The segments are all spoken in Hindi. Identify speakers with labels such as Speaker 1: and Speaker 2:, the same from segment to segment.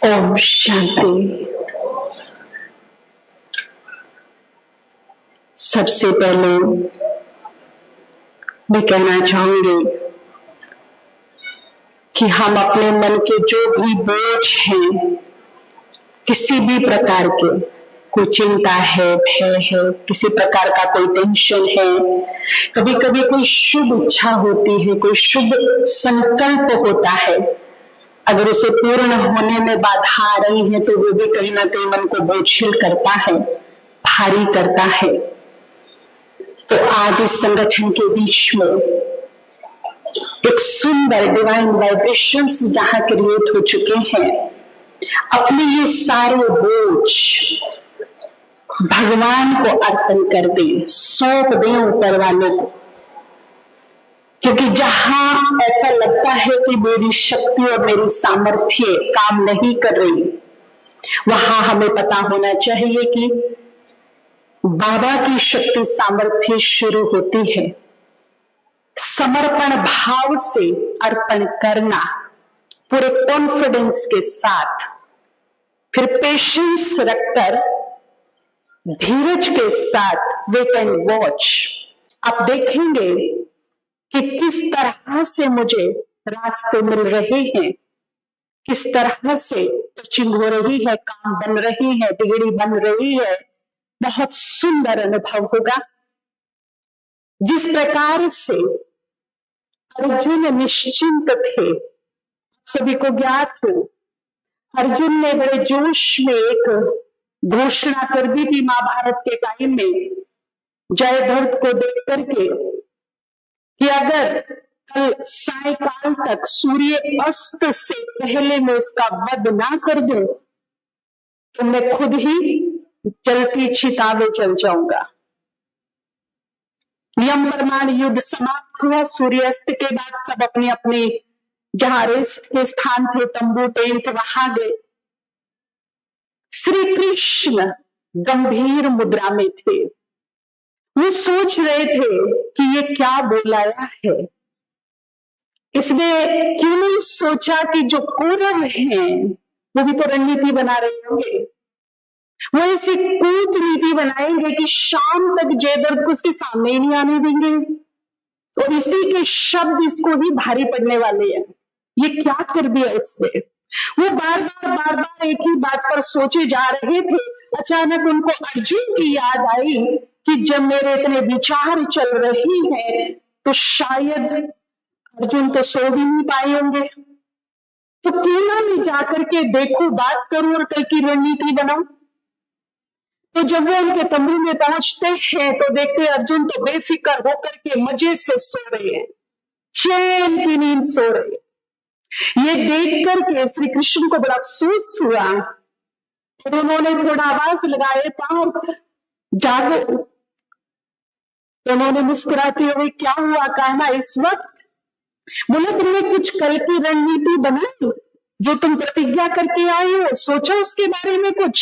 Speaker 1: ओम शांति। सबसे पहले मैं कहना चाहूंगी कि हम अपने मन के जो भी बोझ हैं, किसी भी प्रकार के, कोई चिंता है, भय है, किसी प्रकार का कोई टेंशन है, कभी कभी कोई शुभ इच्छा होती है, कोई शुभ संकल्प होता है, अगर उसे पूर्ण होने में बाधा आ रही है तो वो भी कहीं ना कहीं मन को बोझिल करता है, भारी करता है। तो आज इस संगठन के बीच में एक सुंदर डिवाइन वाइब्रेशंस जहां क्रिएट हो चुके हैं, अपने ये सारे बोझ भगवान को अर्पण कर दें, सौंप दें ऊपर वालों को। क्योंकि जहां ऐसा लगता है कि मेरी शक्ति और मेरी सामर्थ्य काम नहीं कर रही, वहां हमें पता होना चाहिए कि बाबा की शक्ति सामर्थ्य शुरू होती है समर्पण भाव से अर्पण करना, पूरे कॉन्फिडेंस के साथ, फिर पेशेंस रखकर, धीरज के साथ वेट एंड वॉच। आप देखेंगे कि किस तरह से मुझे रास्ते मिल रहे हैं, किस तरह से टचिंग हो रही है, काम बन रही है, बिगड़ी बन रही है। बहुत सुंदर अनुभव होगा। जिस प्रकार से अर्जुन निश्चिंत थे, सभी को ज्ञात हो, अर्जुन ने बड़े जोश में एक घोषणा कर दी थी महाभारत के टाइम में जयद्रथ को देख करके कि अगर कल सायकाल तक सूर्य अस्त से पहले मैं इसका वध ना कर दूं तो मैं खुद ही जलती चिता में जल जाऊंगा। नियम प्रमाण युद्ध समाप्त हुआ। सूर्यास्त के बाद सब अपने अपने जहां रेस्ट के स्थान थे, तंबू टेंट, वहां गए। श्री कृष्ण गंभीर मुद्रा में थे। वो सोच रहे थे कि ये क्या बोलाया है। इसने क्यों नहीं सोचा कि जो कौरव हैं वो भी तो रणनीति बना रहे होंगे, वो ऐसी कूटनीति बनाएंगे कि शाम तक जयद्रथ को उसके सामने ही नहीं आने देंगे, और इसी के शब्द इसको ही भारी पड़ने वाले हैं। ये क्या कर दिया इसने। वो बार बार एक ही बात पर सोचे जा रहे थे। अचानक उनको अर्जुन की याद आई कि जब मेरे इतने विचार चल रही हैं तो शायद अर्जुन तो सो भी नहीं पाए होंगे, तो क्यों ना मैं जाकर के देखूं, बात करूं और कल की रणनीति बनाऊं। तो जब वो उनके तंबू में पहुंचते हैं तो देखते अर्जुन तो बेफिक्र होकर के मजे से सो रहे हैं, चैन की नींद सो रहे हैं। ये देख करके श्री कृष्ण को बड़ा अफसोस हुआ और उन्होंने थोड़ा आवाज लगाए, पार्थ जागो। तो उन्होंने मुस्कुराते हुए क्या हुआ कहना इस वक्त। बोले तुमने कुछ कल की रणनीति बनाई, जो तुम प्रतिज्ञा करके आए हो, सोचा उसके बारे में कुछ।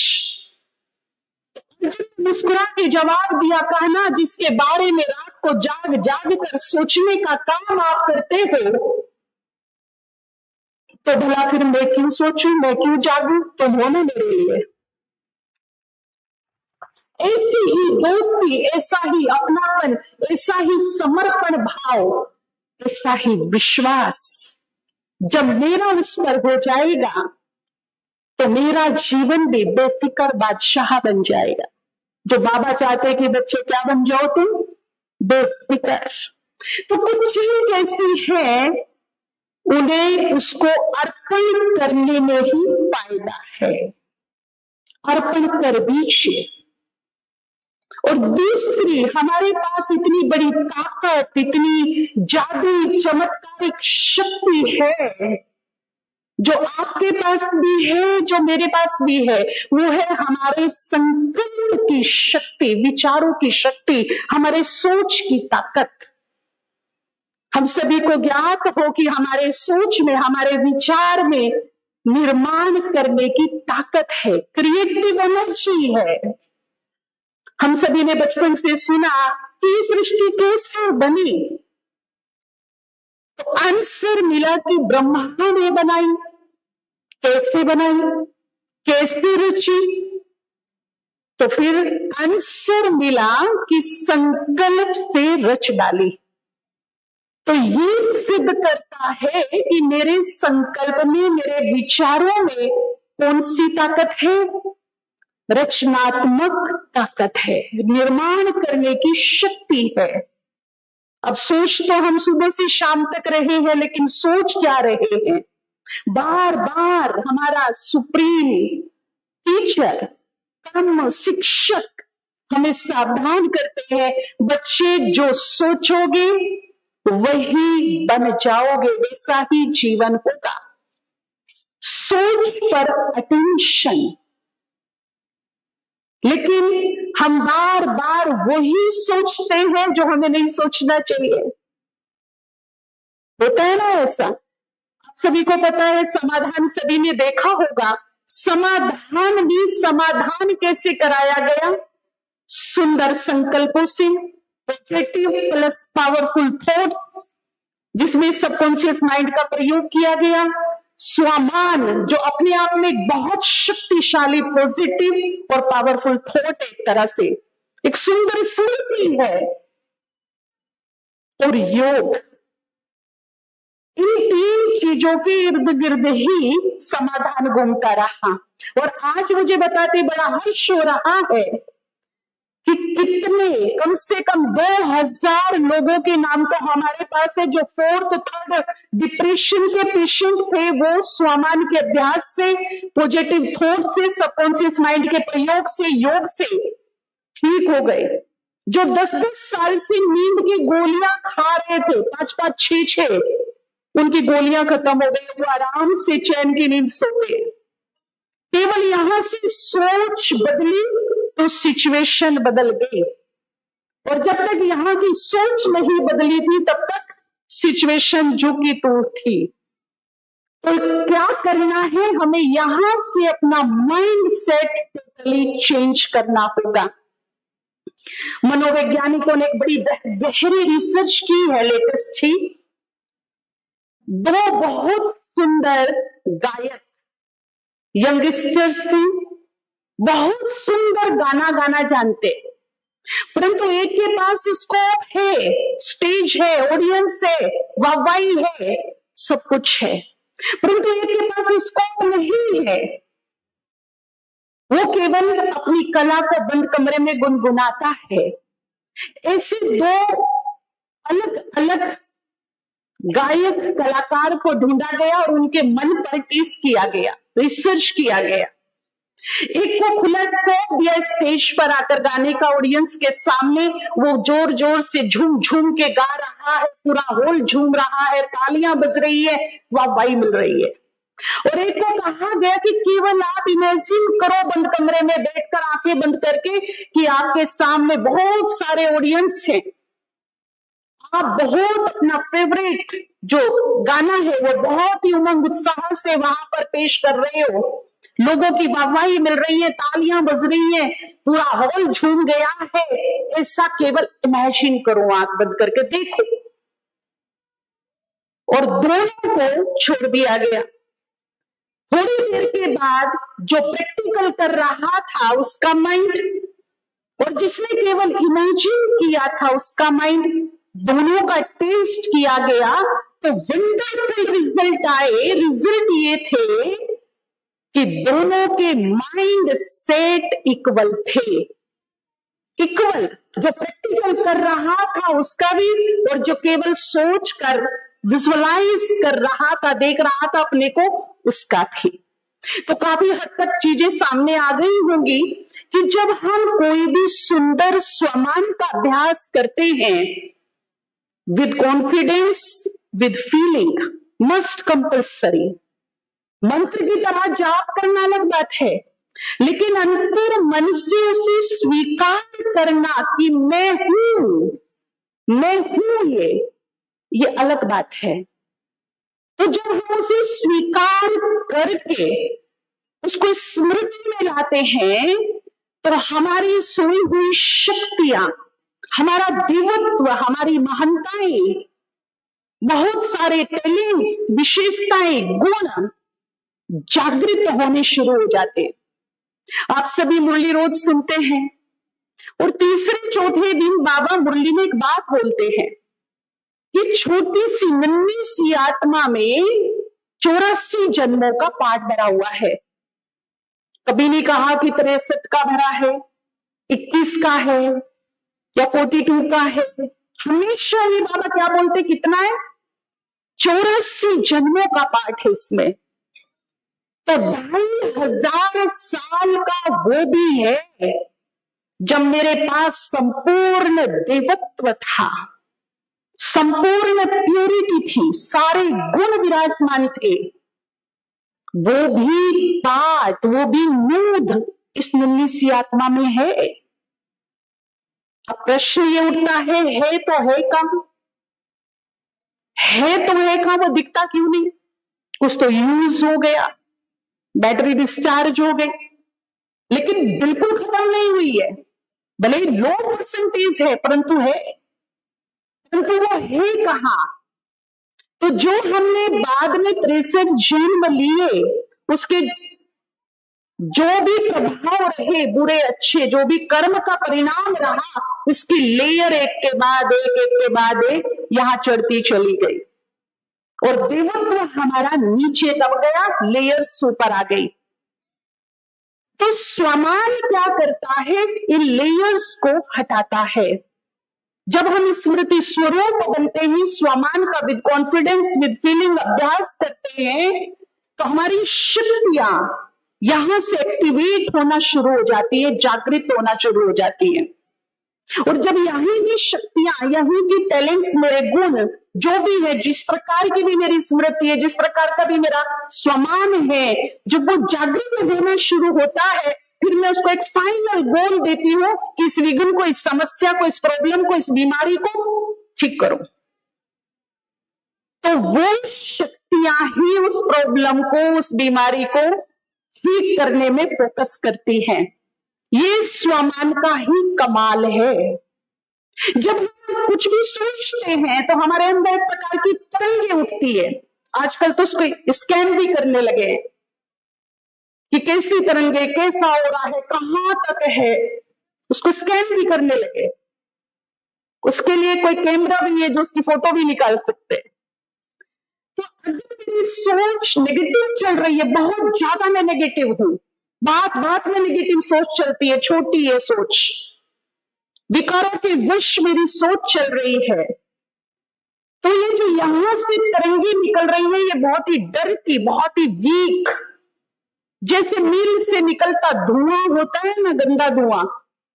Speaker 1: मुस्कुरा के जवाब दिया, कहना जिसके बारे में रात को जाग जाग कर सोचने का काम आप करते हो, तो भला फिर मैं क्यों सोचूं, मैं क्यों जागूं, तुम हो ना मेरे लिए। ऐसी ही दोस्ती, ऐसा ही अपनापन, ऐसा ही समर्पण भाव, ऐसा ही विश्वास जब मेरा उस पर हो जाएगा तो मेरा जीवन भी बेफिक्र बादशाह बन जाएगा। जो बाबा चाहते कि बच्चे क्या बन जाओ तुम, बेफिक्र। तो कुछ चीज ऐसी है, उन्हें उसको अर्पण करने में ही फायदा है। अर्पण कर दीजिए। और दूसरी, हमारे पास इतनी बड़ी ताकत, इतनी जादुई चमत्कारिक शक्ति है, जो आपके पास भी है, जो मेरे पास भी है, वो है हमारे संकल्प की शक्ति, विचारों की शक्ति, हमारे सोच की ताकत। हम सभी को ज्ञात हो कि हमारे सोच में, हमारे विचार में निर्माण करने की ताकत है, क्रिएटिव एनर्जी है। हम सभी ने बचपन से सुना कि ये सृष्टि कैसे बनी, तो आंसर मिला कि ब्रह्मा ने बनाई। कैसे बनाई, कैसे रची? तो फिर आंसर मिला कि संकल्प से रच डाली। तो ये सिद्ध करता है कि मेरे संकल्प में, मेरे विचारों में कौन सी ताकत है? रचनात्मक ताकत है, निर्माण करने की शक्ति है। अब सोच तो हम सुबह से शाम तक रहे हैं, लेकिन सोच क्या रहे हैं? बार बार हमारा सुप्रीम टीचर, हम शिक्षक हमें सावधान करते हैं, बच्चे जो सोचोगे वही बन जाओगे, वैसा ही जीवन होगा। सोच पर अटेंशन। लेकिन हम बार बार वही सोचते हैं जो हमें नहीं सोचना चाहिए। होता है ना ऐसा? आप सभी को पता है, समाधान सभी ने देखा होगा। समाधान भी समाधान कैसे कराया गया? सुंदर संकल्पों से, पॉजिटिव प्लस पावरफुल थॉट्स, जिसमें सबकॉन्शियस माइंड का प्रयोग किया गया। स्वामान, जो अपने आप में एक बहुत शक्तिशाली पॉजिटिव और पावरफुल थॉट, एक तरह से एक सुंदर स्मृति है। और योग, इन तीन चीजों के इर्द गिर्द ही समाधान घूमता रहा। और आज मुझे बताते बड़ा हर्ष हो रहा है कि कितने, कम से कम 2000 लोगों के नाम तो हमारे पास है जो 4th 3rd डिप्रेशन के पेशेंट थे, वो स्वामान के अभ्यास से, पॉजिटिव थॉट से, सबकॉन्शियस माइंड के प्रयोग से, योग से ठीक हो गए। जो 10-10 साल से नींद की गोलियां खा रहे थे, 5-5, 6-6, उनकी गोलियां खत्म हो गई, वो आराम से चैन की नींद सो गए। केवल यहां से सोच बदली तो सिचुएशन बदल गई। और जब तक यहां की सोच नहीं बदली थी, तब तक सिचुएशन जो की तो थी। तो क्या करना है? हमें यहां से अपना माइंड सेट टोटली चेंज करना होगा। मनोवैज्ञानिकों ने एक बड़ी गहरी रिसर्च की है, लेटेस्ट ही। 2 बहुत सुंदर गायक यंगस्टर्स थे, बहुत सुंदर गाना जानते, परंतु एक के पास स्कोप है, स्टेज है, ऑडियंस है, वाहवाही है, सब कुछ है, परंतु एक के पास स्कोप नहीं है। वो केवल अपनी कला को बंद कमरे में गुनगुनाता है। ऐसे 2 अलग अलग गायक कलाकार को ढूंढा गया और उनके मन पर टेस्ट किया गया, रिसर्च किया गया। एक को खुला स्कोप दिया, स्टेज पर आकर गाने का, ऑडियंस के सामने वो जोर जोर से झूम झूम के गा रहा है, पूरा हॉल झूम रहा है, तालियां बज रही है, वाहवाही मिल रही है। और एक को कहा गया कि केवल आप इमेजिन करो बंद कमरे में बैठकर, आंखें बंद करके, कि आपके सामने बहुत सारे ऑडियंस हैं, आप बहुत अपना फेवरेट जो गाना है वो बहुत ही उमंग उत्साह से वहां पर पेश कर रहे हो, लोगों की वाहवाही मिल रही है, तालियां बज रही हैं, पूरा हॉल झूम गया है। ऐसा केवल इमेजिन करो, आंख बंद करके देखो। और दोनों को छोड़ दिया गया। थोड़ी देर के बाद जो प्रैक्टिकल कर रहा था उसका माइंड, और जिसने केवल इमेजिन किया था उसका माइंड, दोनों का टेस्ट किया गया तो वंडरफुल रिजल्ट आए। रिजल्ट ये थे कि दोनों के माइंड सेट इक्वल थे। इक्वल, जो प्रैक्टिकल कर रहा था उसका भी, और जो केवल सोच कर विजुअलाइज कर रहा था, देख रहा था अपने को, उसका भी। तो काफी हद तक चीजें सामने आ गई होंगी कि जब हम कोई भी सुंदर स्वमान का अभ्यास करते हैं, with confidence, with feeling, must compulsory, मंत्र की तरह जाप करना अलग बात है, लेकिन अंतर मन से उसे स्वीकार करना कि मैं हूं, ये अलग बात है। तो जब हम उसे स्वीकार करके उसको स्मृति में लाते हैं, तो हमारी सोई हुई शक्तियां, हमारा दिव्यत्व, हमारी महानताएं, बहुत सारे टैलेंट्स, विशेषताएं, गुण जागृत होने शुरू हो जाते हैं। आप सभी मुरली रोज सुनते हैं और तीसरे चौथे दिन बाबा मुरली में एक बात बोलते हैं कि छोटी सी नन्ही सी आत्मा में 84 जन्मों का पाठ भरा हुआ है। कभी नहीं कहा कि 63 का भरा है, 21 का है या 42 का है। हमेशा ये बाबा क्या बोलते, कितना है? 84 जन्मों का पाठ है इसमें। तो 2500 साल का वो भी है जब मेरे पास संपूर्ण देवत्व था, संपूर्ण प्योरिटी थी, सारे गुण विराजमान थे। वो भी पाठ, वो भी नूद इस नन्ही सी आत्मा में है। अब प्रश्न ये उठता है तो है कम, है तो है कम, वो दिखता क्यों नहीं? कुछ तो यूज हो गया, बैटरी डिस्चार्ज हो गई, लेकिन बिल्कुल खत्म नहीं हुई है। भले ही लो परसेंटेज है परंतु है, परंतु वो है कहां? तो जो हमने बाद में 63 जन्म लिए, उसके जो भी प्रभाव रहे, बुरे अच्छे, जो भी कर्म का परिणाम रहा, उसकी लेयर एक के बाद एक, एक के बाद एक यहां चढ़ती चली गई और देवत्व हमारा नीचे दब गया, लेयर्स ऊपर आ गई। तो स्वमान क्या करता है? इन लेयर्स को हटाता है। जब हम स्मृति स्वरूप बनते ही स्वमान का विद कॉन्फिडेंस, विद फीलिंग अभ्यास करते हैं, तो हमारी शक्तियां यहां से एक्टिवेट होना शुरू हो जाती है, जागृत होना शुरू हो जाती है। और जब यहीं की शक्तियां, यहीं की टैलेंट्स, मेरे गुण जो भी है, जिस प्रकार की भी मेरी स्मृति है, जिस प्रकार का भी मेरा स्वमान है, जब वो जागृत होना शुरू होता है, फिर मैं उसको एक फाइनल गोल देती हूं कि इस विघ्न को, इस समस्या को, इस प्रॉब्लम को, इस बीमारी को ठीक करो। तो वो शक्तियां ही उस प्रॉब्लम को, उस बीमारी को ठीक करने में फोकस करती हैं। ये स्वमान का ही कमाल है। जब हम कुछ भी सोचते हैं तो हमारे अंदर एक प्रकार की तरंगे उठती है। आजकल तो उसको स्कैन भी करने लगे कि कैसी तरंगे, कैसा हो रहा है, कहां तक है, उसको स्कैन भी करने लगे। उसके लिए कोई कैमरा भी है जो उसकी फोटो भी निकाल सकते हैं। तो अगर मेरी सोच नेगेटिव चल रही है, बहुत ज्यादा मैं नेगेटिव हूं, बात बात में नेगेटिव सोच चलती है, छोटी है सोच, विकारों के वश मेरी सोच चल रही है, तो ये जो यहां से तरंगे निकल रही है, ये बहुत ही डरती, बहुत ही वीक, जैसे मिल से निकलता धुआं होता है ना, गंदा धुआं,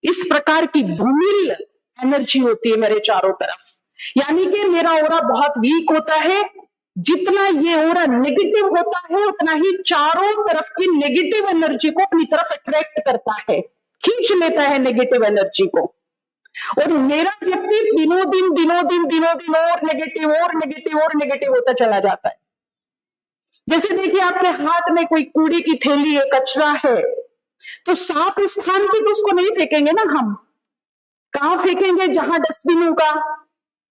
Speaker 1: इस प्रकार की धूमिल एनर्जी होती है मेरे चारों तरफ। यानी कि मेरा ऑरा बहुत वीक होता है। जितना ये ऑरा नेगेटिव होता है, उतना ही चारों तरफ की नेगेटिव एनर्जी को अपनी तरफ अट्रैक्ट करता है, खींच लेता है नेगेटिव एनर्जी को। और मेरा व्यक्ति दिनों दिन और नेगेटिव और नेगेटिव और नेगेटिव होता चला जाता है। जैसे देखिए, आपके हाथ में कोई कूड़े की थैली है, कचरा है, तो साफ स्थान पे तो उसको नहीं फेंकेंगे ना हम। कहां फेंकेंगे? जहां डस्टबिन होगा,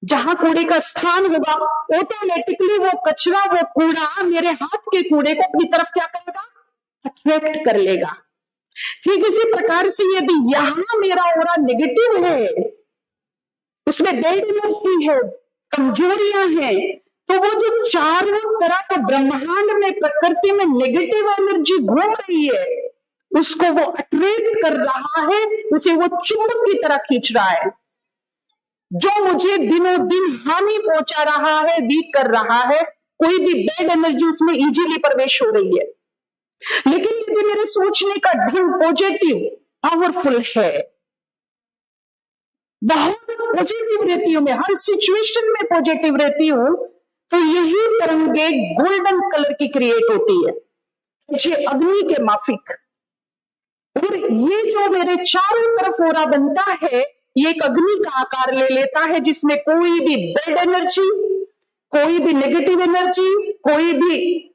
Speaker 1: जहां कूड़े का स्थान होगा। ऑटोमेटिकली वो कचरा, वो कूड़ा मेरे हाथ के कूड़े को अपनी तरफ क्या करेगा? अट्रैक्ट कर लेगा। ठीक इसी प्रकार से यदि यहां मेरा ऑरा नेगेटिव है, उसमें बैड एनर्जी है, कमजोरियां हैं, तो वो जो चारों तरफ ब्रह्मांड में, प्रकृति में नेगेटिव एनर्जी घूम रही है, उसको वो अट्रैक्ट कर रहा है, उसे वो चुंबक की तरह खींच रहा है, जो मुझे दिनों दिन हानि पहुंचा रहा है, वीक कर रहा है। कोई भी बैड एनर्जी उसमें इजीली प्रवेश हो रही है। लेकिन यदि मेरे सोचने का ढंग पॉजिटिव, पावरफुल है, बहुत पॉजिटिव रहती हूं मैं, हर सिचुएशन में पॉजिटिव रहती हूं, तो यही तरंगे गोल्डन कलर की क्रिएट होती है, ये अग्नि के माफिक। और ये जो मेरे चारों तरफ ऑरा बनता है, ये एक अग्नि का आकार ले लेता है, जिसमें कोई भी बैड एनर्जी, कोई भी नेगेटिव एनर्जी, कोई भी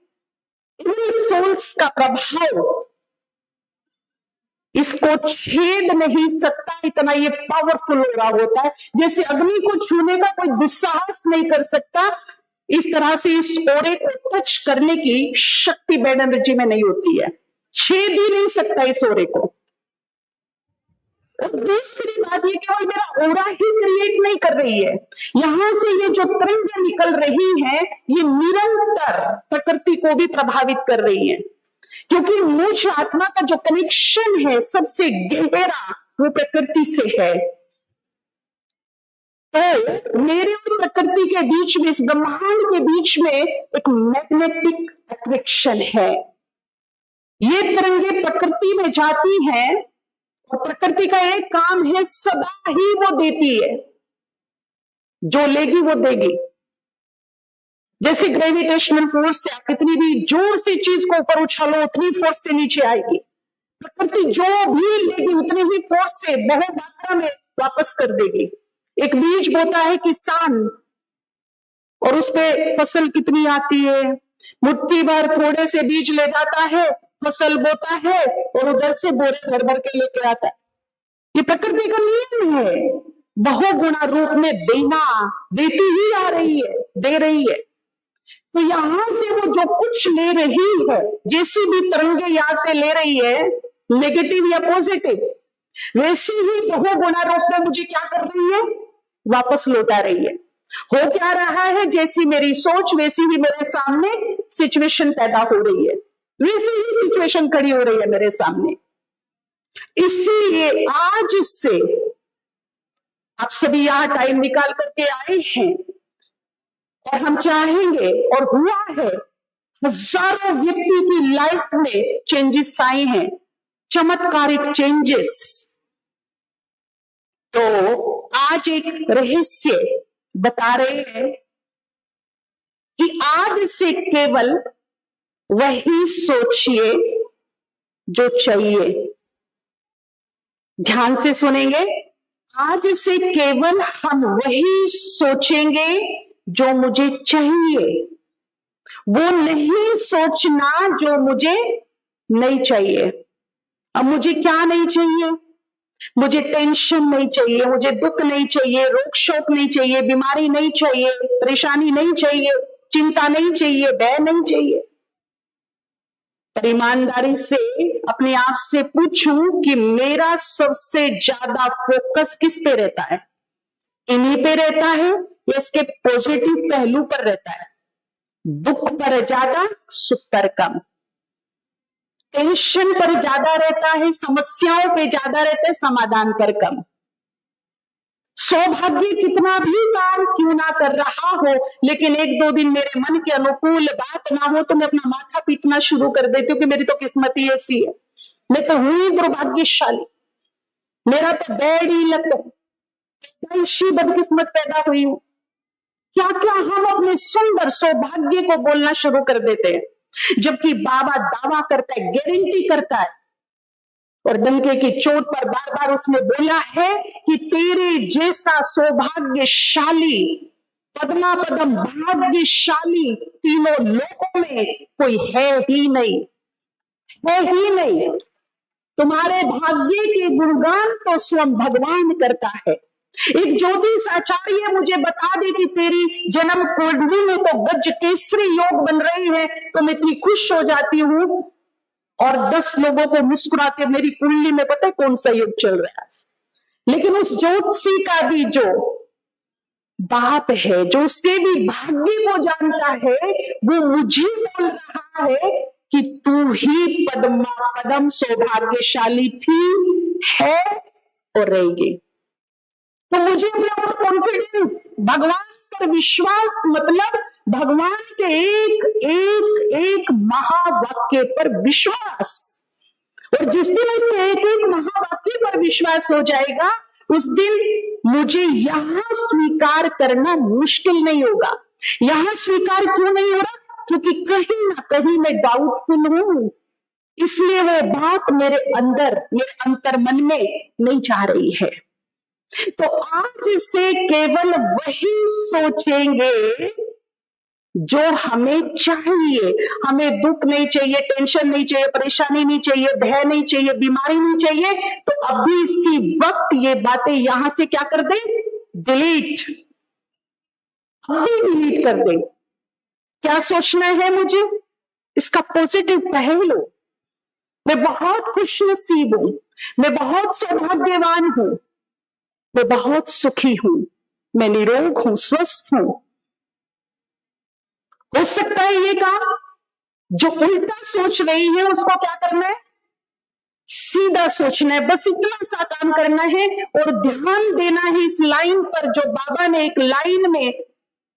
Speaker 1: सोल्स का प्रभाव इसको छेद नहीं सकता। इतना ये पावरफुल हो रहा होता है, जैसे अग्नि को छूने का कोई दुस्साहस नहीं कर सकता, इस तरह से इस ओरे को टच करने की शक्ति बैड एनर्जी में नहीं होती है, छेद ही नहीं सकता इस ओरे को। और दूसरी बात ये केवल मेरा ओरा ही क्रिएट नहीं कर रही है, यहां से ये जो तरंगें निकल रही हैं ये निरंतर प्रकृति को भी प्रभावित कर रही है, क्योंकि मुझ आत्मा का जो कनेक्शन है सबसे गहरा वो प्रकृति से है। तो मेरे और प्रकृति के बीच में, इस ब्रह्मांड के बीच में एक मैग्नेटिक अट्रैक्शन है। ये तरंगे प्रकृति में जाती हैं और प्रकृति का एक काम है, सदा ही वो देती है, जो लेगी वो देगी। जैसे ग्रेविटेशनल फोर्स से आप कितनी भी जोर से चीज को ऊपर उछालो उतनी फोर्स से नीचे आएगी, प्रकृति जो भी लेगी उतनी ही फोर्स से बहु मात्रा में वापस कर देगी। एक बीज बोता है किसान और उस पे फसल कितनी आती है, मुट्ठी भर थोड़े से बीज ले जाता है, फसल बोता है और उधर से बोरे भर भर के लेके आता है। ये प्रकृति का नियम है, बहुगुणा रूप में देना, देती ही आ रही है, दे रही है। तो यहां से वो जो कुछ ले रही है, जैसी भी तरंगे यहां से ले रही है, नेगेटिव या पॉजिटिव, वैसे ही बहुगुणा रूप में मुझे क्या कर रही है, वापस लौटा रही है। हो क्या रहा है, जैसी मेरी सोच वैसी ही मेरे सामने सिचुएशन पैदा हो रही है, वैसे ही सिचुएशन खड़ी हो रही है मेरे सामने। इसीलिए आज से आप सभी यहां टाइम निकाल करके आए हैं और हम चाहेंगे, और हुआ है, हजारों व्यक्ति की लाइफ में चेंजेस आए हैं, चमत्कारिक चेंजेस। तो आज एक रहस्य बता रहे हैं कि आज से केवल वही सोचिए जो चाहिए। ध्यान से सुनेंगे, आज से केवल हम वही सोचेंगे जो मुझे चाहिए, वो नहीं सोचना जो मुझे नहीं चाहिए। अब मुझे क्या नहीं चाहिए, मुझे टेंशन नहीं चाहिए, मुझे दुख नहीं चाहिए, रोग शोक नहीं चाहिए, बीमारी नहीं चाहिए, परेशानी नहीं चाहिए, चिंता नहीं चाहिए, भय नहीं चाहिए। पर ईमानदारी से अपने आप से पूछूं कि मेरा सबसे ज्यादा फोकस किस पे रहता है, इन्हीं पे रहता है या इसके पॉजिटिव पहलू पर रहता है? दुख पर ज्यादा, सुख पर कम, टेंशन पर ज्यादा रहता है, समस्याओं पे ज्यादा रहता है, समाधान पर कम। सौभाग्य कितना भी काम क्यों ना कर रहा हो, लेकिन एक दो दिन मेरे मन के अनुकूल बात ना हो तो मैं अपना माथा पीटना शुरू कर देती हूँ कि मेरी तो किस्मत ही ऐसी है, मैं तो हुई दुर्भाग्यशाली, मेरा तो बैड ही लक है, ऐसी बदकिस्मत पैदा हुई हूं। क्या क्या हम अपने सुंदर सौभाग्य को बोलना शुरू कर देते हैं, जबकि बाबा दावा करता है, गारंटी करता है, और डंके की चोट पर बार बार उसने बोला है कि तेरे जैसा सौभाग्यशाली, पद्मा पदम भाग्यशाली तीनों लोकों में कोई है ही नहीं, है ही नहीं। तुम्हारे भाग्य के गुणगान तो स्वयं भगवान करता है। एक ज्योतिष आचार्य मुझे बता दे कि तेरी जन्म कुंडली में तो गज केसरी योग बन रही है, तो मैं इतनी खुश हो जाती हूं, और 10 लोगों को मुस्कुराते मेरी कुंडली में पता है कौन सा योग चल रहा है। लेकिन उस ज्योतिषी का भी जो बाप है, जो उसके भी भाग्य को जानता है, वो मुझे बोल रहा है कि तू ही पद्मा पदम सौभाग्यशाली थी, है और रहेगी। तो मुझे अपने ऊपर कॉन्फिडेंस, भगवान पर विश्वास, मतलब भगवान के एक एक एक महावाक्य पर विश्वास। और जिस दिन उसके एक एक महावाक्य पर विश्वास हो जाएगा, उस दिन मुझे यहां स्वीकार करना मुश्किल नहीं होगा। यहां स्वीकार क्यों नहीं हो रहा? क्योंकि कहीं ना कहीं मैं डाउटफुल हूं, इसलिए वो बात मेरे अंदर, मेरे अंतर मन में नहीं जा रही है। तो आज से केवल वही सोचेंगे जो हमें चाहिए। हमें दुख नहीं चाहिए, टेंशन नहीं चाहिए, परेशानी नहीं चाहिए, भय नहीं चाहिए, बीमारी नहीं चाहिए। तो अभी इसी वक्त ये बातें यहां से क्या कर दे, डिलीट, अभी डिलीट कर दे। क्या सोचना है मुझे? इसका पॉजिटिव पहलू। मैं बहुत खुशनसीब हूं, मैं बहुत सौभाग्यवान हूं, मैं बहुत सुखी हूं, मैं निरोग हूं, स्वस्थ हूं। हो सकता है ये काम जो उल्टा सोच रही है उसको क्या करना है? सीधा सोचना है, बस इतना सा काम करना है और ध्यान देना है इस लाइन पर, जो बाबा ने एक लाइन में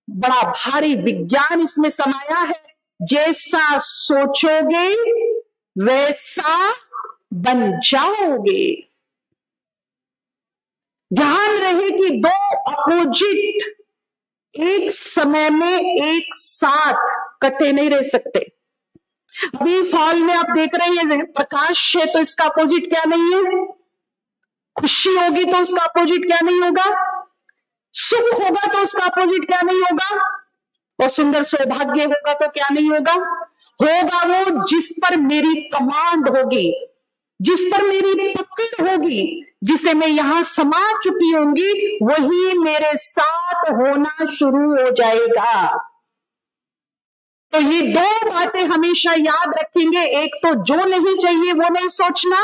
Speaker 1: बड़ा भारी विज्ञान इसमें समाया है। जैसा सोचोगे वैसा बन जाओगे। ध्यान रहे कि दो अपोजिट एक समय में एक साथ इकट्ठे नहीं रह सकते। अभी इस हॉल में आप देख रहे हैं प्रकाश है, तो इसका अपोजिट क्या नहीं है? खुशी होगी तो उसका अपोजिट क्या नहीं होगा? सुख होगा तो उसका अपोजिट क्या नहीं होगा? और सुंदर सौभाग्य होगा तो क्या नहीं होगा? होगा वो जिस पर मेरी कमांड होगी, जिस पर मेरी पकड़ होगी, जिसे मैं यहां समा चुकी होंगी, वही मेरे साथ होना शुरू हो जाएगा। तो ये दो बातें हमेशा याद रखेंगे। एक तो जो नहीं चाहिए वो नहीं सोचना,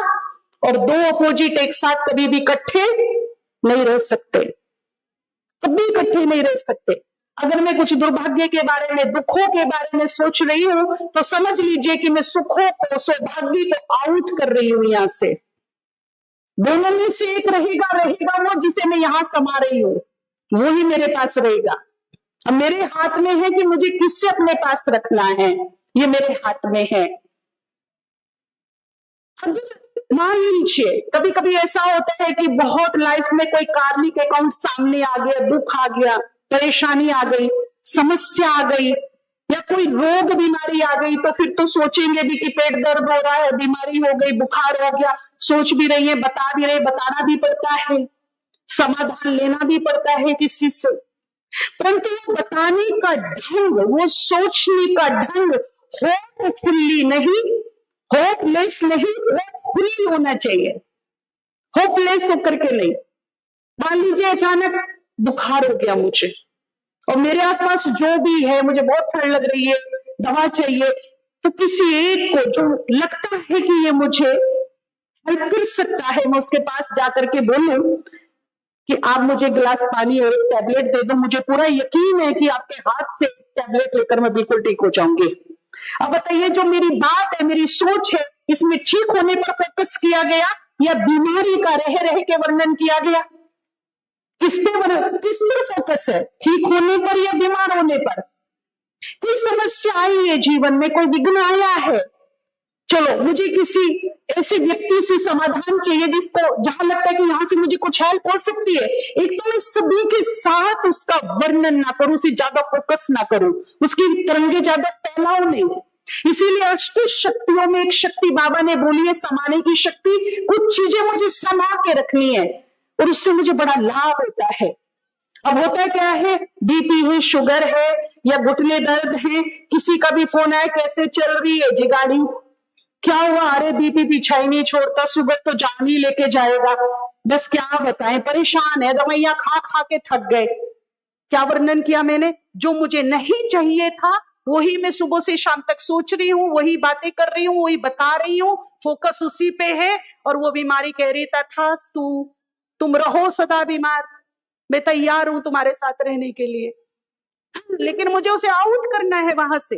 Speaker 1: और दो अपोजिट एक साथ कभी भी इकट्ठे नहीं रह सकते, कभी इकट्ठे नहीं रह सकते। अगर मैं कुछ दुर्भाग्य के बारे में, दुखों के बारे में सोच रही हूं, तो समझ लीजिए कि मैं सुखों को, सौभाग्य को आउट कर रही हूं यहां से। दोनों में से एक रहेगा वो जिसे मैं यहां समा रही हूं, वो ही मेरे पास रहेगा। अब मेरे हाथ में है कि मुझे किससे अपने पास रखना है, ये मेरे हाथ में है। मान लीजिए कभी कभी ऐसा होता है कि बहुत लाइफ में कोई कार्मिक अकाउंट सामने आ गया, दुख आ गया, परेशानी आ गई, समस्या आ गई, या कोई रोग बीमारी आ गई, तो फिर तो सोचेंगे भी कि पेट दर्द हो रहा है, बीमारी हो गई, बुखार हो गया, सोच भी रही है, बता भी रहे, बताना भी पड़ता है, समाधान लेना भी पड़ता है किसी से। परंतु वो बताने का ढंग, वो सोचने का ढंग होपफुली नहीं, होपलेस नहीं, होपफुली होना चाहिए, होपलेस होकर के नहीं। मान लीजिए अचानक बुखार हो गया मुझे, और मेरे आसपास जो भी है, मुझे बहुत ठंड लग रही है, दवा चाहिए, तो किसी एक को जो लगता है कि ये मुझे हेल्प कर सकता है, मैं उसके पास जाकर के बोलूं कि आप मुझे गिलास पानी और एक टैबलेट दे दो, मुझे पूरा यकीन है कि आपके हाथ से टैबलेट लेकर मैं बिल्कुल ठीक हो जाऊंगी। अब बताइए, जो मेरी बात है, मेरी सोच है, इसमें ठीक होने पर फोकस किया गया या बीमारी का रह रह के वर्णन किया गया? किस पर फोकस है, ठीक होने पर या बीमार होने पर? कोई समस्या आई है जीवन में, कोई विघ्न आया है, चलो मुझे किसी ऐसे व्यक्ति से समाधान चाहिए जिसको, जहां लगता है कि यहां से मुझे कुछ हेल्प हो सकती है। एक तो मैं सभी के साथ उसका वर्णन ना करूं, उसे ज्यादा फोकस ना करूं, उसकी तरंगे ज्यादा फैलाओ नहीं। इसीलिए अष्ट शक्तियों में एक शक्ति बाबा ने बोली है, समाने की शक्ति। कुछ चीजें मुझे समा के रखनी है और उससे मुझे बड़ा लाभ होता है। अब होता क्या है, बीपी है, शुगर है, या घुटने दर्द है, किसी का भी फोन आया, कैसे चल रही है जी गाड़ी, क्या हुआ, अरे बीपी पीछा ही नहीं छोड़ता, शुगर तो जान ही लेके जाएगा, बस क्या बताएं, परेशान है, दवाइयां खा खा के थक गए। क्या वर्णन किया मैंने? जो मुझे नहीं चाहिए था वही मैं सुबह से शाम तक सोच रही हूँ, वही बातें कर रही हूँ, वही बता रही हूँ, फोकस उसी पे है। और वो बीमारी कह रही था तुम रहो सदा बीमार, मैं तैयार हूं तुम्हारे साथ रहने के लिए, लेकिन मुझे उसे आउट करना है वहां से।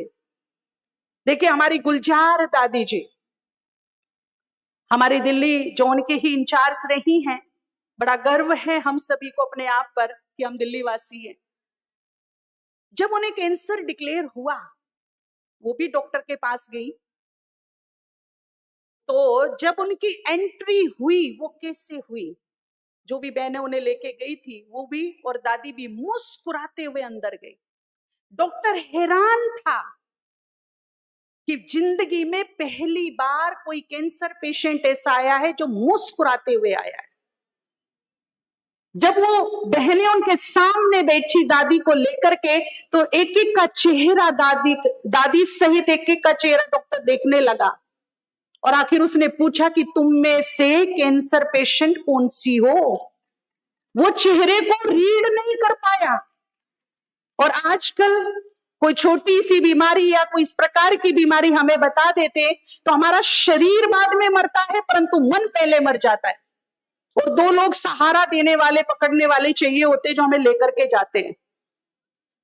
Speaker 1: देखिए, हमारी गुलजार दादी जी हमारी दिल्ली जोन के ही इंचार्ज रही हैं। बड़ा गर्व है हम सभी को अपने आप पर कि हम दिल्ली वासी हैं। जब उन्हें कैंसर डिक्लेयर हुआ, वो भी डॉक्टर के पास गई, तो जब उनकी एंट्री हुई, वो कैसे हुई, जो भी बहनें उन्हें लेके गई थी वो भी और दादी भी मुस्कुराते हुए अंदर गई। डॉक्टर हैरान था कि जिंदगी में पहली बार कोई कैंसर पेशेंट ऐसा आया है जो मुस्कुराते हुए आया है। जब वो बहनें उनके सामने बैठी दादी को लेकर के, तो एक एक का चेहरा दादी सहित एक एक का चेहरा डॉक्टर देखने लगा, और आखिर उसने पूछा कि तुम में से कैंसर पेशेंट कौन सी हो? वो चेहरे को रीड नहीं कर पाया। और आजकल कोई छोटी सी बीमारी या कोई इस प्रकार की बीमारी हमें बता देते तो हमारा शरीर बाद में मरता है, परंतु मन पहले मर जाता है। और दो लोग सहारा देने वाले, पकड़ने वाले चाहिए होते जो हमें लेकर के जाते हैं।